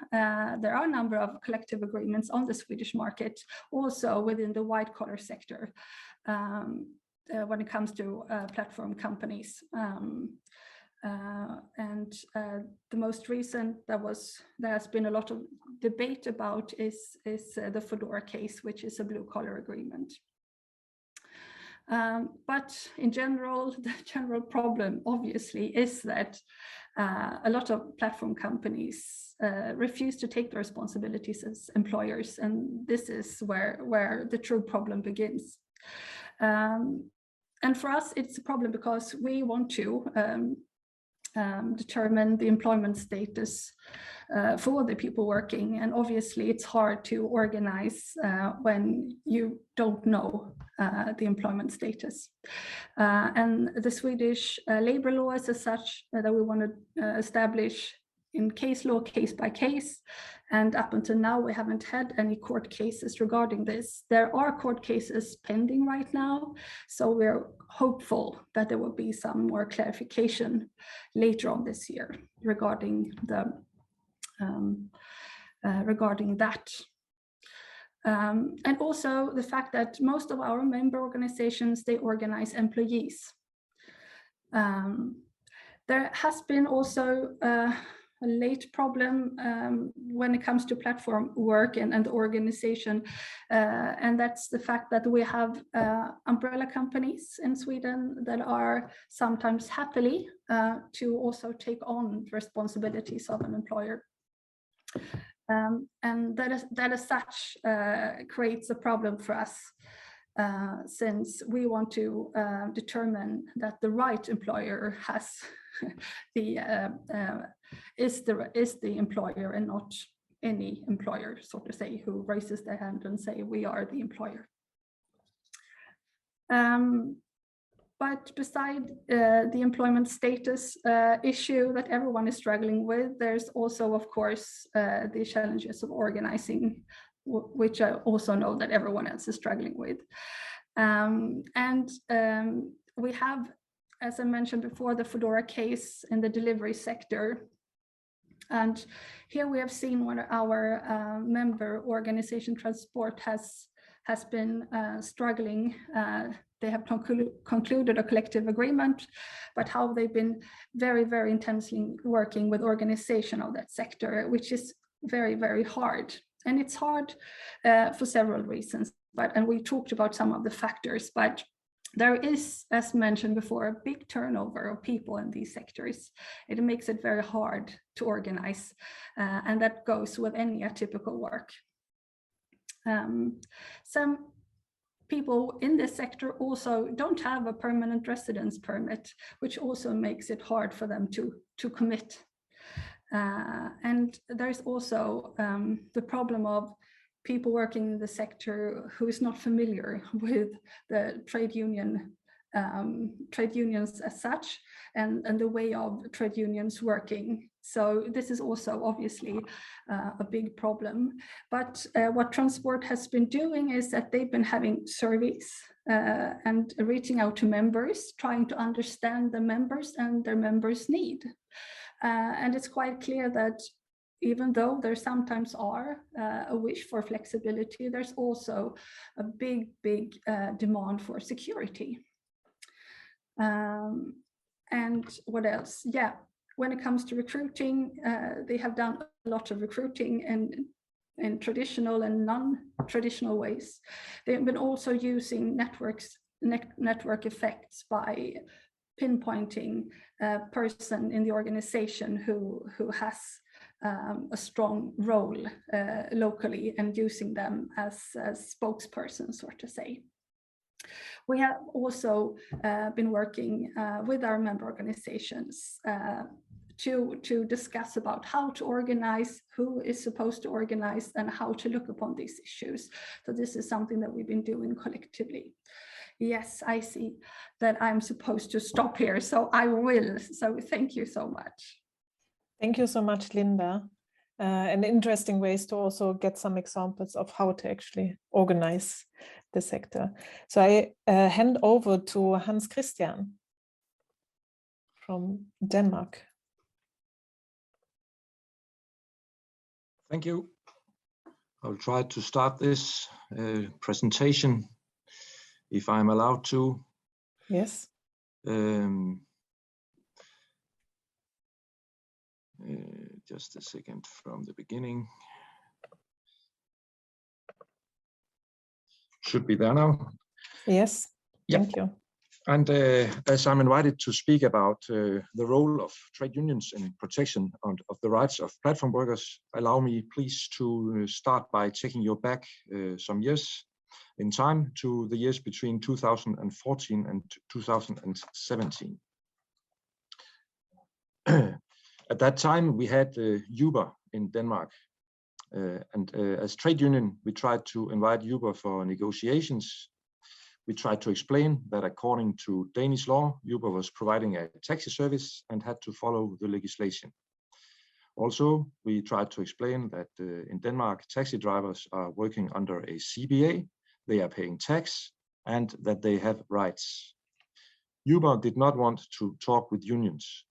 there are a number of collective agreements on the Swedish market, also within the white collar sector, when it comes to platform companies. And the most recent there has been a lot of debate about is the Foodora case, which is a blue collar agreement. But in general, the general problem obviously is that a lot of platform companies refuse to take their responsibilities as employers, and this is where the true problem begins. And for us, it's a problem because we want to determine the employment status for the people working, and obviously it's hard to organize when you don't know the employment status. And the Swedish labor law is as such that we want to establish in case law, case by case, and up until now we haven't had any court cases regarding this. There are court cases pending right now, so we're hopeful that there will be some more clarification later on this year regarding the regarding that. And also the fact that most of our member organizations, they organize employees. There has been also a late problem when it comes to platform work and the organization, and that's the fact that we have umbrella companies in Sweden that are sometimes happily to also take on responsibilities of an employer. And that as such creates a problem for us, since we want to determine that the right employer has is the employer and not any employer, so to say, who raises their hand and say we are the employer. But beside the employment status issue that everyone is struggling with, there's also, of course, the challenges of organizing, which I also know that everyone else is struggling with. We have, as I mentioned before, the Foodora case in the delivery sector. And here we have seen when our member organization Transport has been struggling. They have concluded a collective agreement, but how they've been very, very intensely working with organization of that sector, which is very, very hard. And it's hard for several reasons, and we talked about some of the factors, but there is, as mentioned before, a big turnover of people in these sectors. It makes it very hard to organize, and that goes with any atypical work. Some people in this sector also don't have a permanent residence permit, which also makes it hard for them to commit. And there's also the problem of people working in the sector who is not familiar with the trade union trade unions as such and the way of trade unions working. So this is also obviously a big problem. But what Transport has been doing is that they've been having surveys and reaching out to members, trying to understand the members and their members' need. And it's quite clear that even though there sometimes are a wish for flexibility, there's also a big demand for security. And what else? Yeah, when it comes to recruiting, they have done a lot of recruiting in traditional and non-traditional ways. They've been also using network effects by pinpointing a person in the organization who has a strong role locally and using them as spokespersons, so to say. We have also been working with our member organizations to discuss about how to organize, who is supposed to organize, and how to look upon these issues. So this is something that we've been doing collectively. Yes, I see that I'm supposed to stop here, so I will. So thank you so much. Thank you so much, Linda. And interesting ways to also get some examples of how to actually organize the sector. So I hand over to Hans Christian from Denmark. Thank you. I'll try to start this presentation if I'm allowed to. Yes. Just a second from the beginning. Should be there now. Yes. Yep. Thank you. And as I'm invited to speak about the role of trade unions in protection of the rights of platform workers, allow me please to start by taking you back some years in time to the years between 2014 and 2017. At that time, we had Uber in Denmark. And as trade union, we tried to invite Uber for negotiations. We tried to explain that according to Danish law, Uber was providing a taxi service and had to follow the legislation. Also, we tried to explain that in Denmark, taxi drivers are working under a CBA, they are paying tax, and that they have rights. Uber did not want to talk with unions.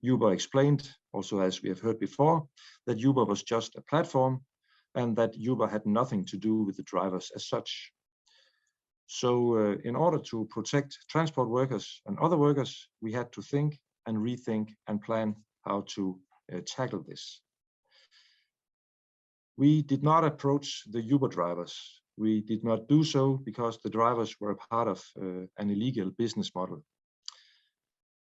Uber explained, also as we have heard before, that Uber was just a platform and that Uber had nothing to do with the drivers as such. So in order to protect transport workers and other workers, we had to think and rethink and plan how to tackle this. We did not approach the Uber drivers. We did not do so because the drivers were a part of an illegal business model.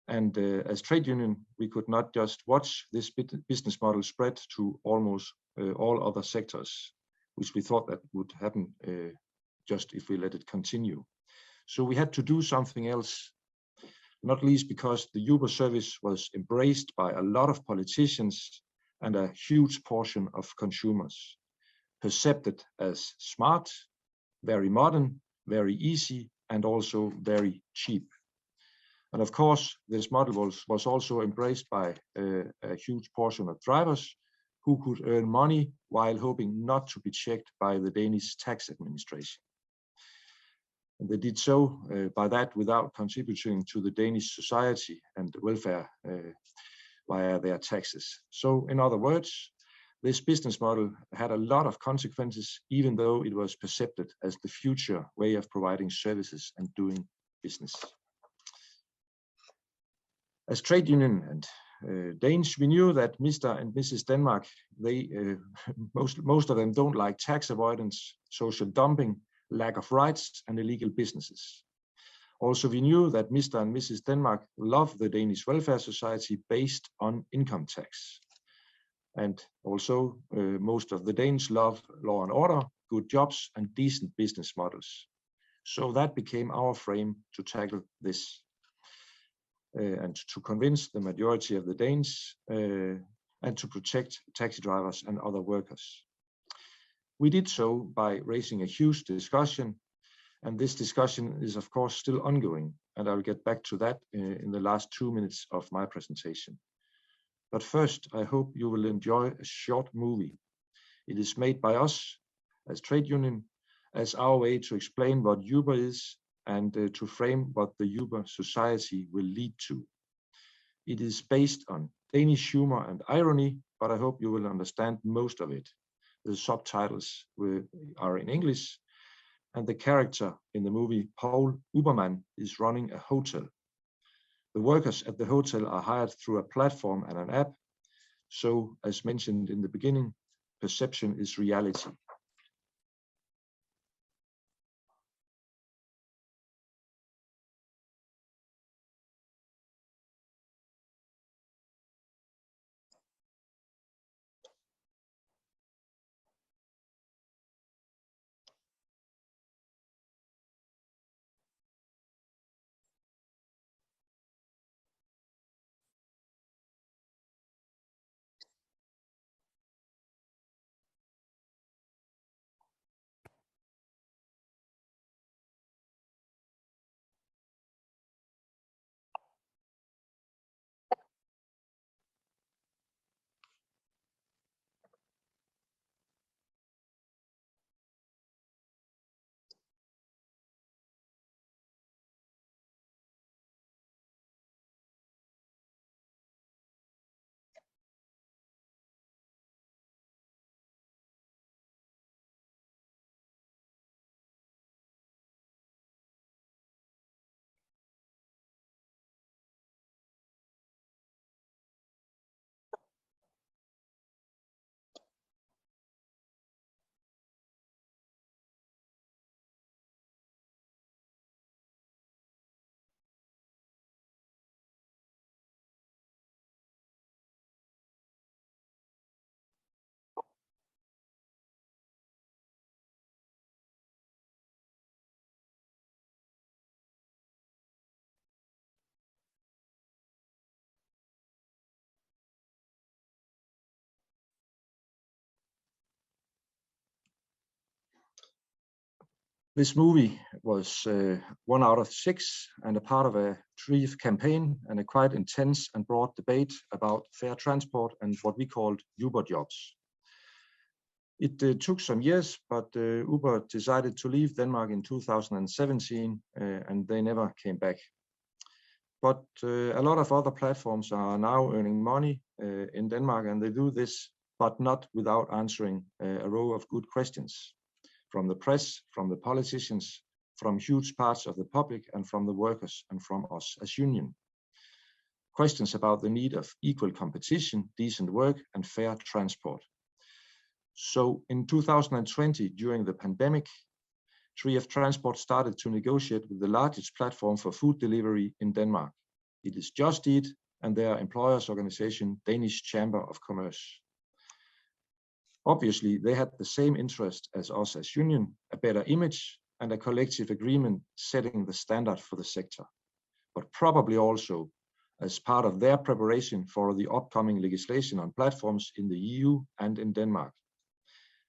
And as trade union, we could not just watch this business model spread to almost all other sectors, which we thought that would happen just if we let it continue. So we had to do something else, not least because the Uber service was embraced by a lot of politicians and a huge portion of consumers, perceived as smart, very modern, very easy, and also very cheap. And of course, this model was also embraced by a huge portion of drivers who could earn money while hoping not to be checked by the Danish tax administration. And they did so by that without contributing to the Danish society and welfare via their taxes. So in other words, this business model had a lot of consequences, even though it was perceived as the future way of providing services and doing business. As trade union and Danes, we knew that Mr. and Mrs. Denmark, they most of them don't like tax avoidance, social dumping, lack of rights, and illegal businesses. Also, we knew that Mr. and Mrs. Denmark love the Danish welfare society based on income tax. And also, most of the Danes love law and order, good jobs, and decent business models. So that became our frame to tackle this. And to convince the majority of the Danes and to protect taxi drivers and other workers. We did so by raising a huge discussion And this discussion is, of course, still ongoing, and I'll get back to that in the last 2 minutes of my presentation. But first, I hope you will enjoy a short movie. It is made by us as trade union as our way to explain what Uber is and to frame what the Uber society will lead to. It is based on Danish humor and irony, but I hope you will understand most of it. The subtitles are in English, and the character in the movie, Paul Ubermann, is running a hotel. The workers at the hotel are hired through a platform and an app. So, as mentioned in the beginning, perception is reality. This movie was 1 out of 6 and a part of a 3 campaign and a quite intense and broad debate about fair transport and what we called Uber jobs. It took some years, but Uber decided to leave Denmark in 2017 and they never came back. But a lot of other platforms are now earning money in Denmark, and they do this, but not without answering a row of good questions from the press, from the politicians, from huge parts of the public, and from the workers, and from us as union. Questions about the need of equal competition, decent work, and fair transport. So in 2020, during the pandemic, 3F Transport started to negotiate with the largest platform for food delivery in Denmark. It is Just Eat and their employers' organization, Danish Chamber of Commerce. Obviously, they had the same interest as us as union, a better image and a collective agreement setting the standard for the sector, but probably also as part of their preparation for the upcoming legislation on platforms in the EU and in Denmark.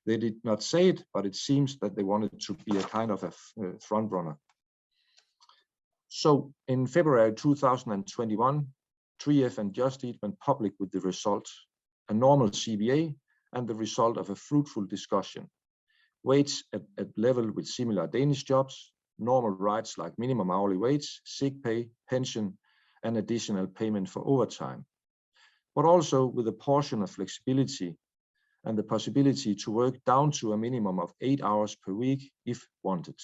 They did not say it, but it seems that they wanted to be a kind of a front runner. So in February 2021, 3F and Just Eat went public with the result, a normal CBA, and the result of a fruitful discussion. Wage at level with similar Danish jobs, normal rights like minimum hourly wage, sick pay, pension, and additional payment for overtime. But also with a portion of flexibility and the possibility to work down to a minimum of 8 hours per week if wanted.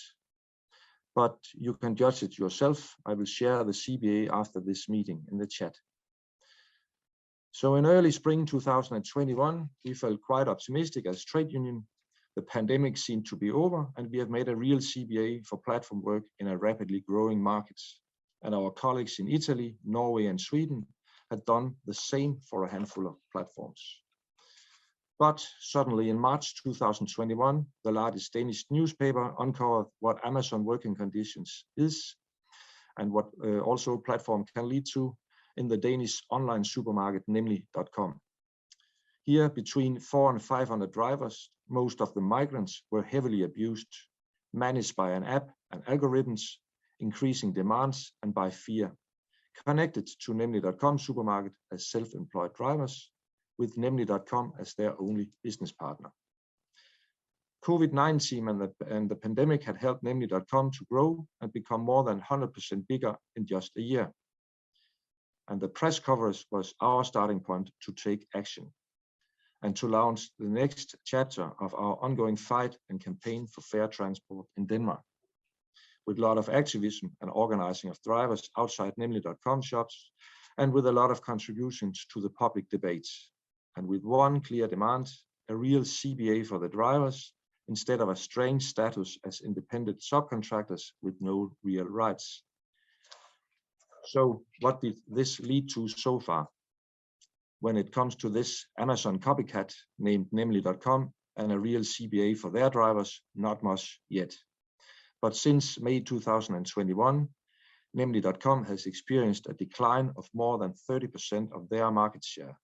But you can judge it yourself. I will share the CBA after this meeting in the chat. So in early spring 2021, we felt quite optimistic as trade union. The pandemic seemed to be over, and we have made a real CBA for platform work in a rapidly growing market. And our colleagues in Italy, Norway, and Sweden had done the same for a handful of platforms. But suddenly in March 2021, the largest Danish newspaper uncovered what Amazon working conditions is and what also platform can lead to in the Danish online supermarket, nemlig.com. Here, between 400 and 500 drivers, most of the migrants, were heavily abused. managed by an app and algorithms, increasing demands, and by fear, connected to Nemlig.com supermarket as self-employed drivers, with Nemlig.com as their only business partner. COVID-19 and the pandemic had helped Nemlig.com to grow and become more than 100% bigger in just a year. And the press coverage was our starting point to take action and to launch the next chapter of our ongoing fight and campaign for fair transport in Denmark, with a lot of activism and organizing of drivers outside Nemlig.com shops, and with a lot of contributions to the public debates, and with one clear demand, a real CBA for the drivers, instead of a strange status as independent subcontractors with no real rights. So what did this lead to so far? When it comes to this Amazon copycat named Nemlig.com and a real CBA for their drivers, not much yet. But since May 2021, Nemlig.com has experienced a decline of more than 30% of their market share,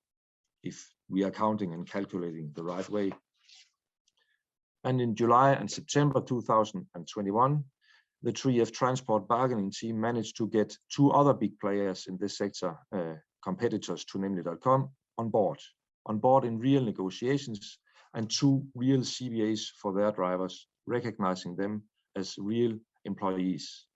if we are counting and calculating the right way. And in July and September 2021, the 3F Transport bargaining team managed to get two other big players in this sector, competitors to Nemlig.com, on board in real negotiations, and two real CBAs for their drivers, recognizing them as real employees.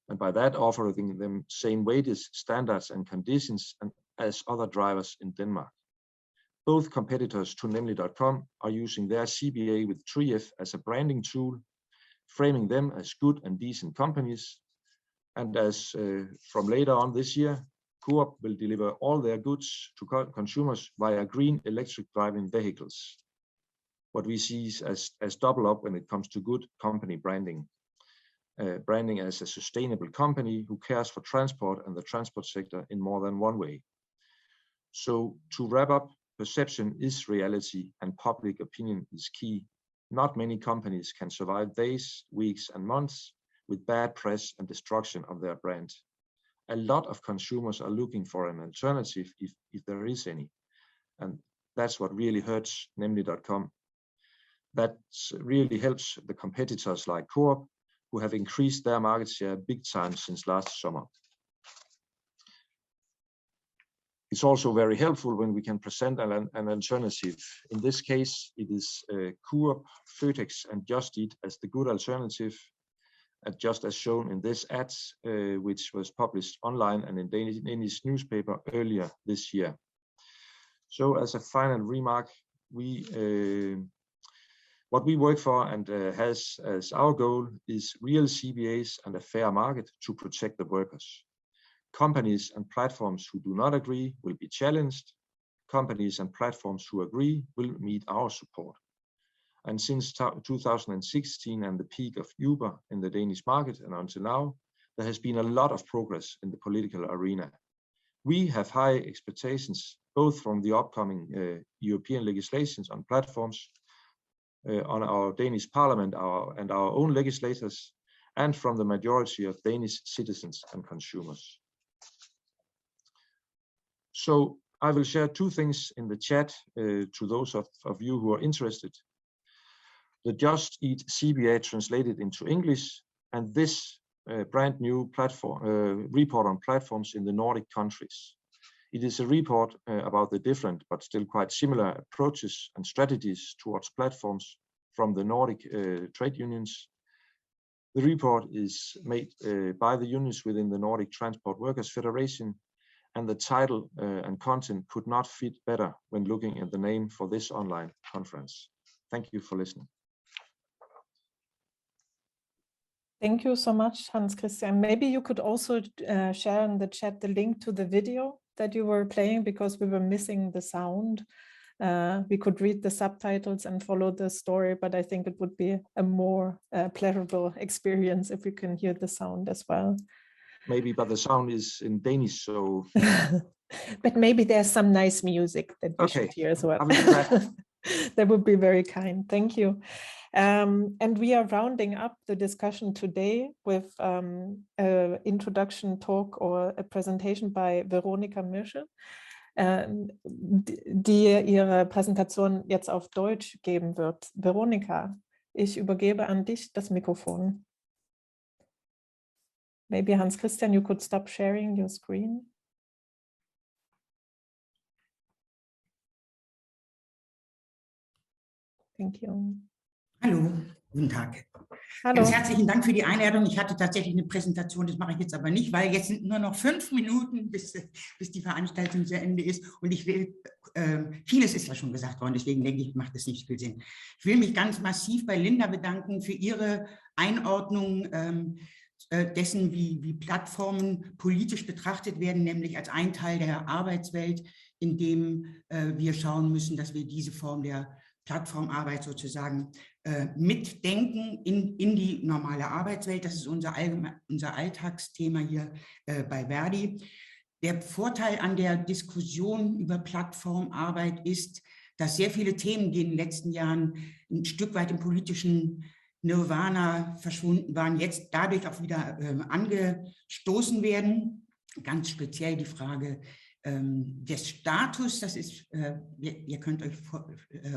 And by that, offering them same wages, standards, and conditions as other drivers in Denmark. Both competitors to Nemlig.com are using their CBA with 3F as a branding tool, framing them as good and decent companies. And as from later on this year, Coop will deliver all their goods to consumers via green electric driving vehicles. What we see as double up when it comes to good company branding. Branding as a sustainable company who cares for transport and the transport sector in more than one way. So to wrap up, perception is reality and public opinion is key. Not many companies can survive days, weeks, and months with bad press and destruction of their brand. A lot of consumers are looking for an alternative if there is any. And that's what really hurts Nemlig.com. That really helps the competitors like Coop, who have increased their market share big time since last summer. It's also very helpful when we can present an alternative. In this case, it is COOP, FØTEX, and Just Eat as the good alternative, just as shown in this ad, which was published online and in Danish newspaper earlier this year. So as a final remark, what we work for and has as our goal is real CBAs and a fair market to protect the workers. Companies and platforms who do not agree will be challenged. Companies and platforms who agree will meet our support. And since 2016 and the peak of Uber in the Danish market and until now, there has been a lot of progress in the political arena. We have high expectations, both from the upcoming European legislations on platforms, on our Danish parliament and our own legislators, and from the majority of Danish citizens and consumers. So I will share two things in the chat to those of you who are interested. The Just Eat CBA translated into English, and this brand new platform report on platforms in the Nordic countries. It is a report about the different but still quite similar approaches and strategies towards platforms from the Nordic trade unions. The report is made by the unions within the Nordic Transport Workers Federation, and the title and content could not fit better when looking at the name for this online conference. Thank you for listening. Thank you so much, Hans Christian. Maybe you could also share in the chat the link to the video that you were playing, because we were missing the sound. We could read the subtitles and follow the story, but I think it would be a more pleasurable experience if we can hear the sound as well. Maybe, but the sound is in Danish, so... But maybe there's some nice music that we should hear as well. That would be very kind. Thank you. And we are rounding up the discussion today with an introduction talk or a presentation by Veronika Mischel, die ihre Präsentation jetzt auf Deutsch geben wird. Veronika, Ich übergebe an dich das Mikrofon. Maybe Hans Christian, you could stop sharing your screen. Thank you. Hallo, guten Tag. Hallo. Ganz herzlichen Dank für die Einladung. Ich hatte tatsächlich eine Präsentation, das mache ich jetzt aber nicht, weil jetzt sind nur noch 5 Minuten, bis die Veranstaltung zu Ende ist. Und ich will, vieles ist ja schon gesagt worden, deswegen denke ich, macht das nicht viel Sinn. Ich will mich ganz massiv bei Linda bedanken für ihre Einordnung dessen, wie Plattformen politisch betrachtet werden, nämlich als ein Teil der Arbeitswelt, in dem wir schauen müssen, dass wir diese Form der Plattformarbeit sozusagen mitdenken in die normale Arbeitswelt. Das ist unser Alltagsthema hier bei Verdi. Der Vorteil an der Diskussion über Plattformarbeit ist, dass sehr viele Themen, die in den letzten Jahren ein Stück weit im politischen Nirvana verschwunden waren, jetzt dadurch auch wieder angestoßen werden. Ganz speziell die Frage des Status, das ist, ihr könnt euch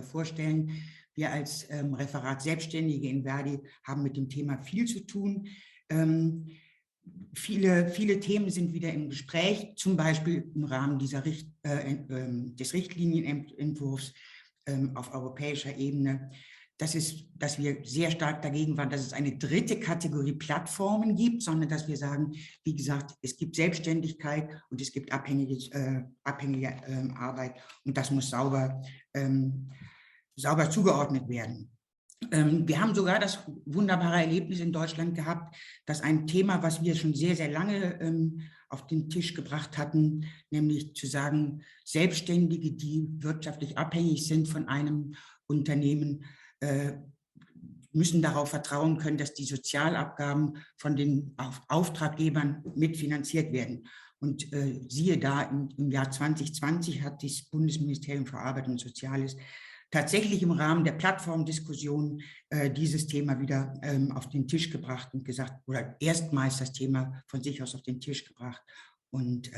vorstellen, wir als Referat Selbstständige in Verdi haben mit dem Thema viel zu tun. Viele Themen sind wieder im Gespräch, zum Beispiel im Rahmen des Richtlinienentwurfs auf europäischer Ebene. Dass wir sehr stark dagegen waren, dass es eine dritte Kategorie Plattformen gibt, sondern dass wir sagen, wie gesagt, es gibt Selbstständigkeit und es gibt abhängige Arbeit und das muss sauber zugeordnet werden. Wir haben sogar das wunderbare Erlebnis in Deutschland gehabt, dass ein Thema, was wir schon sehr, sehr lange auf den Tisch gebracht hatten, nämlich zu sagen, Selbstständige, die wirtschaftlich abhängig sind von einem Unternehmen, müssen darauf vertrauen können, dass die Sozialabgaben von den Auftraggebern mitfinanziert werden. Und siehe da, im Jahr 2020 hat das Bundesministerium für Arbeit und Soziales tatsächlich im Rahmen der Plattformdiskussion dieses Thema wieder auf den Tisch gebracht und gesagt, oder erstmals das Thema von sich aus auf den Tisch gebracht und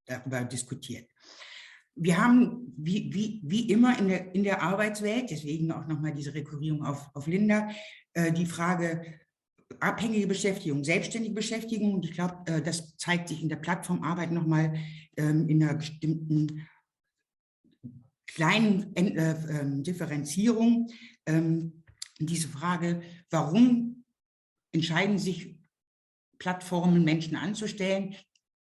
darüber diskutiert. Wir haben, wie immer in der Arbeitswelt, deswegen auch nochmal diese Rekurrierung auf Linda, die Frage abhängige Beschäftigung, selbstständige Beschäftigung. Und ich glaube, das zeigt sich in der Plattformarbeit nochmal in einer bestimmten kleinen Differenzierung. Diese Frage, warum entscheiden sich Plattformen, Menschen anzustellen?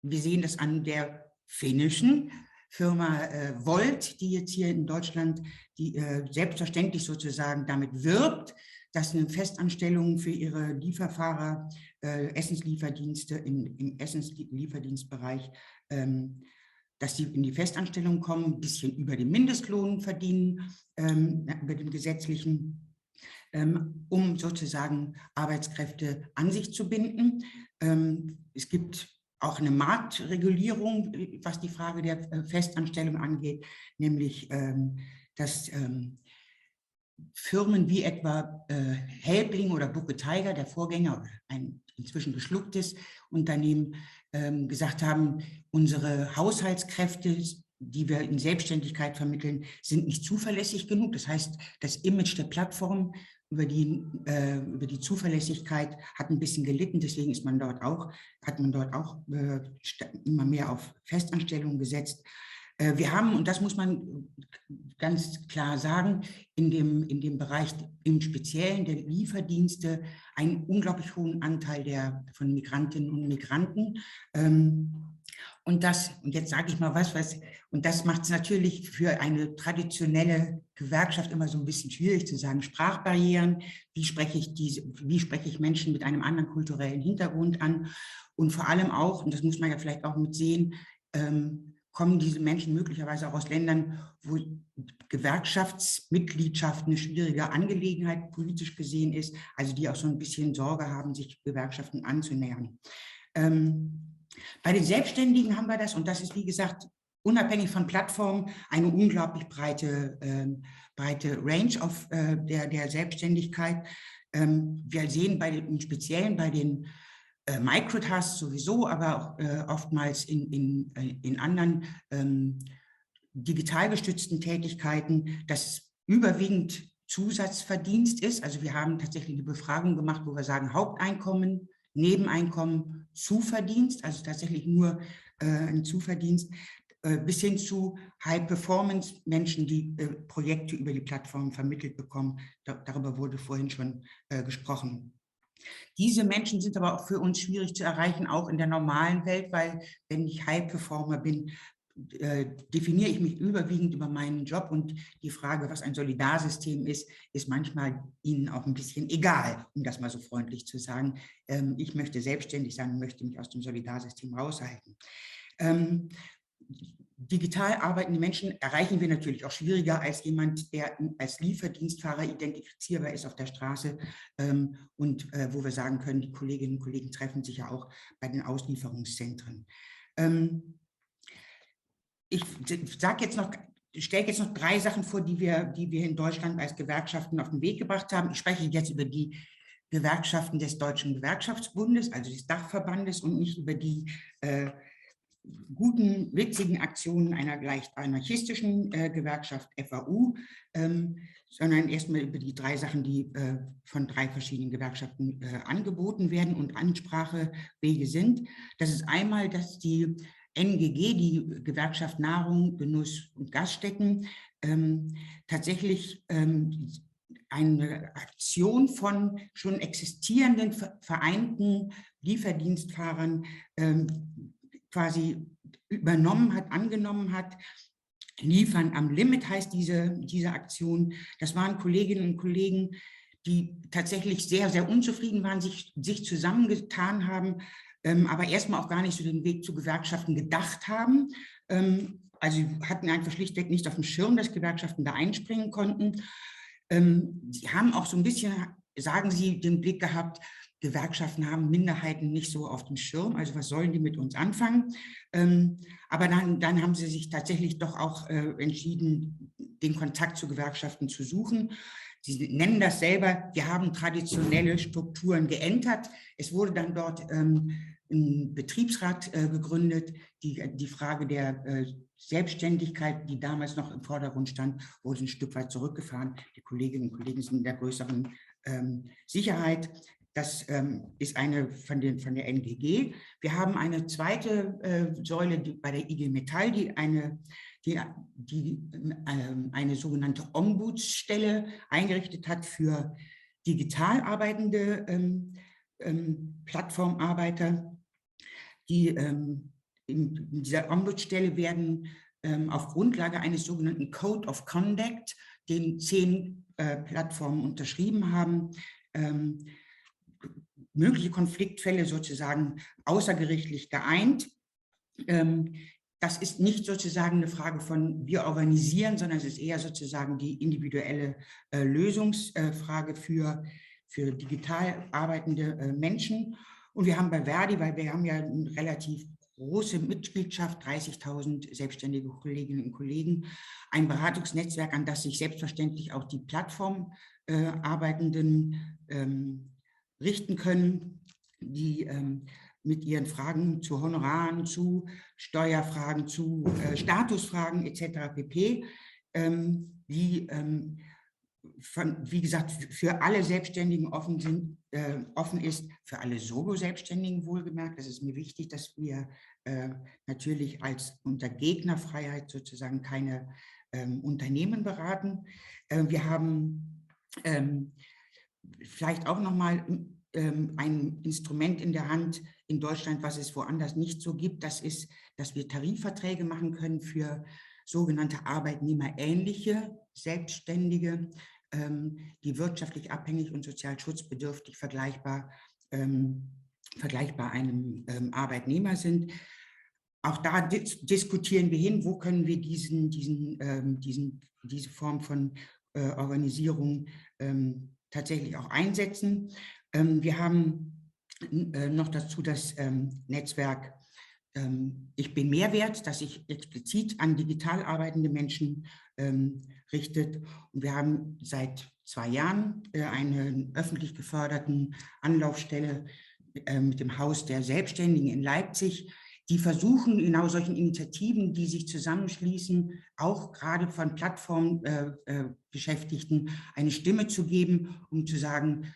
Wir sehen das an der finnischen Firma Volt, die jetzt hier in Deutschland selbstverständlich sozusagen damit wirbt, dass eine Festanstellung für ihre Lieferfahrer, Essenslieferdienste im Essenslieferdienstbereich, dass sie in die Festanstellung kommen, ein bisschen über den Mindestlohn verdienen, über den gesetzlichen, um sozusagen Arbeitskräfte an sich zu binden. Es gibt auch eine Marktregulierung, was die Frage der Festanstellung angeht, nämlich dass Firmen wie etwa Helbling oder Bucke Tiger, der Vorgänger, ein inzwischen geschlucktes Unternehmen, gesagt haben, unsere Haushaltskräfte, die wir in Selbstständigkeit vermitteln, sind nicht zuverlässig genug. Das heißt, das Image der Plattform über die Zuverlässigkeit hat ein bisschen gelitten, deswegen hat man dort auch immer mehr auf Festanstellungen gesetzt. Wir haben, und das muss man ganz klar sagen, in dem Bereich im Speziellen der Lieferdienste einen unglaublich hohen Anteil von Migrantinnen und Migranten. Und jetzt sage ich mal und das macht es natürlich für eine traditionelle Gewerkschaft immer so ein bisschen schwierig zu sagen, Sprachbarrieren, wie spreche ich Menschen mit einem anderen kulturellen Hintergrund an und vor allem auch, und das muss man ja vielleicht auch mit sehen, kommen diese Menschen möglicherweise auch aus Ländern, wo Gewerkschaftsmitgliedschaft eine schwierige Angelegenheit politisch gesehen ist, also die auch so ein bisschen Sorge haben, sich Gewerkschaften anzunähern. Bei den Selbstständigen haben wir das, und das ist, wie gesagt, unabhängig von Plattformen, eine unglaublich breite Range auf der Selbstständigkeit. Wir sehen im Speziellen bei den Microtasks sowieso, aber auch oftmals in anderen digital gestützten Tätigkeiten, dass überwiegend Zusatzverdienst ist. Also wir haben tatsächlich eine Befragung gemacht, wo wir sagen Haupteinkommen, Nebeneinkommen, Zuverdienst, also tatsächlich nur ein Zuverdienst, bis hin zu High-Performance-Menschen, die Projekte über die Plattform vermittelt bekommen. Darüber wurde vorhin schon gesprochen. Diese Menschen sind aber auch für uns schwierig zu erreichen, auch in der normalen Welt, weil wenn ich High-Performer bin, definiere ich mich überwiegend über meinen Job und die Frage, was ein Solidarsystem ist manchmal Ihnen auch ein bisschen egal, um das mal so freundlich zu sagen. Ich möchte selbstständig sein und möchte mich aus dem Solidarsystem raushalten. Digital arbeitende Menschen erreichen wir natürlich auch schwieriger als jemand, der als Lieferdienstfahrer identifizierbar ist auf der Straße und wo wir sagen können, die Kolleginnen und Kollegen treffen sich ja auch bei den Auslieferungszentren. Ich stelle jetzt noch 3 Sachen vor, die wir in Deutschland als Gewerkschaften auf den Weg gebracht haben. Ich spreche jetzt über die Gewerkschaften des Deutschen Gewerkschaftsbundes, also des Dachverbandes, und nicht über die guten, witzigen Aktionen einer leicht anarchistischen Gewerkschaft FAU, sondern erstmal über die 3 Sachen, die von 3 verschiedenen Gewerkschaften angeboten werden und Ansprachewege sind. Das ist einmal, dass die NGG, die Gewerkschaft Nahrung, Genuss und Gaststätten, tatsächlich eine Aktion von schon existierenden vereinten Lieferdienstfahrern quasi übernommen hat, angenommen hat. Liefern am Limit heißt diese Aktion. Das waren Kolleginnen und Kollegen, die tatsächlich sehr, sehr unzufrieden waren, sich zusammengetan haben, aber erstmal auch gar nicht so den Weg zu Gewerkschaften gedacht haben. Also hatten einfach schlichtweg nicht auf dem Schirm, dass Gewerkschaften da einspringen konnten. Sie haben auch so ein bisschen, sagen sie, den Blick gehabt, Gewerkschaften haben Minderheiten nicht so auf dem Schirm, also was sollen die mit uns anfangen? Aber dann haben sie sich tatsächlich doch auch entschieden, den Kontakt zu Gewerkschaften zu suchen. Sie nennen das selber, wir haben traditionelle Strukturen geändert. Es wurde dann dort ein Betriebsrat gegründet. Die Frage der Selbstständigkeit, die damals noch im Vordergrund stand, wurde ein Stück weit zurückgefahren. Die Kolleginnen und Kollegen sind in der größeren Sicherheit. Das ist eine von der NGG. Wir haben eine zweite Säule bei der IG Metall, die eine sogenannte Ombudsstelle eingerichtet hat für digital arbeitende Plattformarbeiter. In dieser Ombudsstelle werden auf Grundlage eines sogenannten Code of Conduct, den 10 Plattformen unterschrieben haben, mögliche Konfliktfälle sozusagen außergerichtlich geeint. Das ist nicht sozusagen eine Frage von wir organisieren, sondern es ist eher sozusagen die individuelle Lösungsfrage für digital arbeitende Menschen. Und wir haben bei Verdi, weil wir haben ja eine relativ große Mitgliedschaft, 30.000 selbstständige Kolleginnen und Kollegen, ein Beratungsnetzwerk, an das sich selbstverständlich auch die Plattformarbeitenden richten können, die mit ihren Fragen zu Honoraren, zu Steuerfragen, zu Statusfragen etc. pp., die wie gesagt, für alle Selbstständigen offen ist, für alle Solo-Selbstständigen wohlgemerkt. Das ist mir wichtig, dass wir natürlich unter Gegnerfreiheit sozusagen keine Unternehmen beraten. Wir haben vielleicht auch nochmal ein Instrument in der Hand in Deutschland, was es woanders nicht so gibt. Das ist, dass wir Tarifverträge machen können für sogenannte arbeitnehmerähnliche Selbstständige, die wirtschaftlich abhängig und sozial schutzbedürftig vergleichbar einem Arbeitnehmer sind. Auch da diskutieren wir hin, wo können wir diese Form von Organisierung tatsächlich auch einsetzen. Wir haben noch dazu das Netzwerk Ich bin Mehrwert, das sich explizit an digital arbeitende Menschen richtet. Und wir haben seit 2 Jahren eine öffentlich geförderten Anlaufstelle mit dem Haus der Selbstständigen in Leipzig, die versuchen, genau solchen Initiativen, die sich zusammenschließen, auch gerade von Plattformbeschäftigten eine Stimme zu geben, um zu sagen,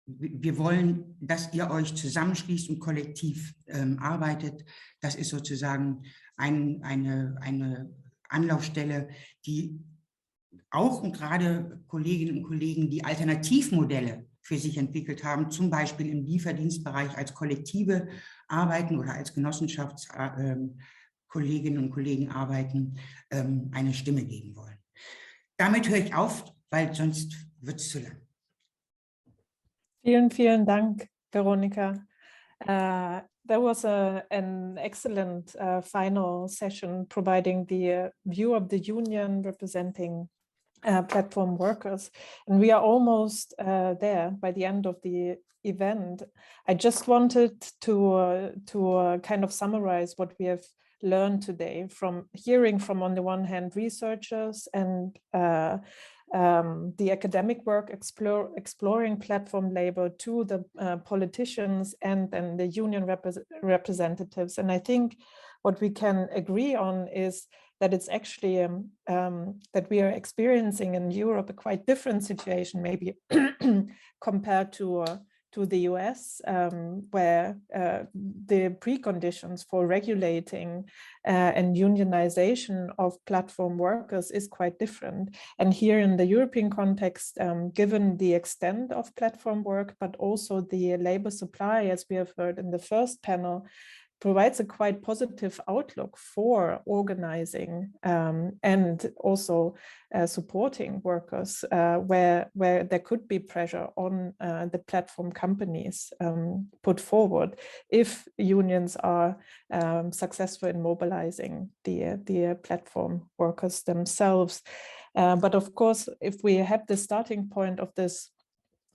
wir wollen, dass ihr euch zusammenschließt und kollektiv arbeitet. Das ist sozusagen eine Anlaufstelle, die auch und gerade Kolleginnen und Kollegen, die Alternativmodelle für sich entwickelt haben, zum Beispiel im Lieferdienstbereich als Kollektive arbeiten oder als Genossenschaftskolleginnen und Kollegen arbeiten, eine Stimme geben wollen. Damit höre ich auf, weil sonst wird es zu lang. Vielen, vielen Dank, Veronika. That was an excellent final session, providing the view of the union representing platform workers. And we are almost there by the end of the event. I just wanted to kind of summarize what we have learned today from hearing from, on the one hand, researchers and the academic work exploring platform labor, to the politicians and the union representatives. And I think what we can agree on is that it's actually that we are experiencing in Europe a quite different situation, maybe compared to the US, where the preconditions for regulating and unionization of platform workers is quite different. And here in the European context, given the extent of platform work, but also the labor supply, as we have heard in the first panel, provides a quite positive outlook for organizing and also supporting workers where there could be pressure on the platform companies put forward if unions are successful in mobilizing the platform workers themselves. But of course, if we have the starting point of this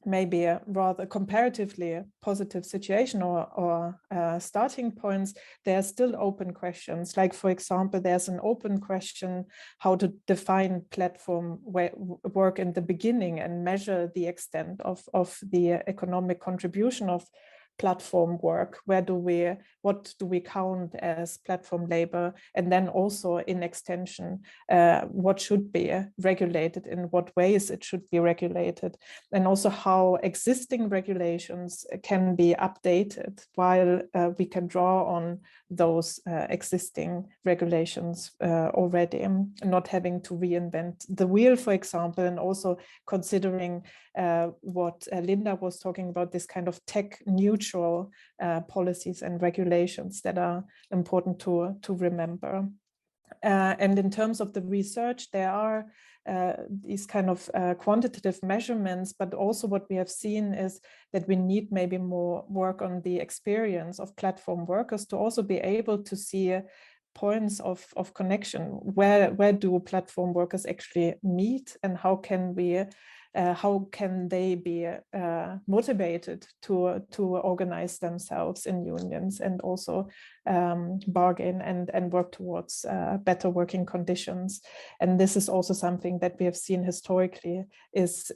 maybe a rather comparatively positive situation or starting points, there are still open questions. Like, for example, there's an open question how to define platform work in the beginning and measure the extent of the economic contribution of platform work. What do we count as platform labor? And then also in extension, what should be regulated, in what ways it should be regulated, and also how existing regulations can be updated while we can draw on those existing regulations already, not having to reinvent the wheel, for example, and also considering what Linda was talking about, this kind of tech neutral policies and regulations that are important to remember. And in terms of the research, there are these kind of quantitative measurements, but also what we have seen is that we need maybe more work on the experience of platform workers to also be able to see points of connection. Where do platform workers actually meet, and how can they be motivated to organize themselves in unions and also bargain and work towards better working conditions? And this is also something that we have seen historically has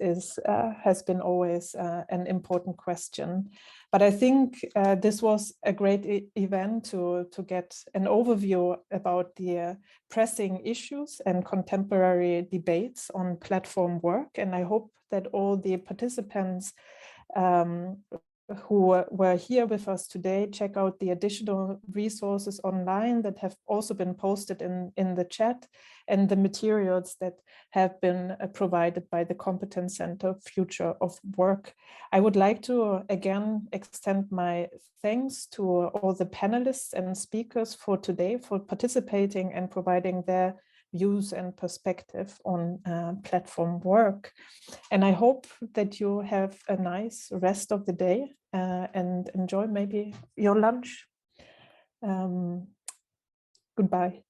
been always an important question. But I think this was a great event to get an overview about the pressing issues and contemporary debates on platform work. And I hope that all the participants who were here with us today check out the additional resources online that have also been posted in the chat, and the materials that have been provided by the Competence Center Future of Work. I would like to again extend my thanks to all the panelists and speakers for today for participating and providing their views and perspective on platform work. And I hope that you have a nice rest of the day and enjoy maybe your lunch. Goodbye.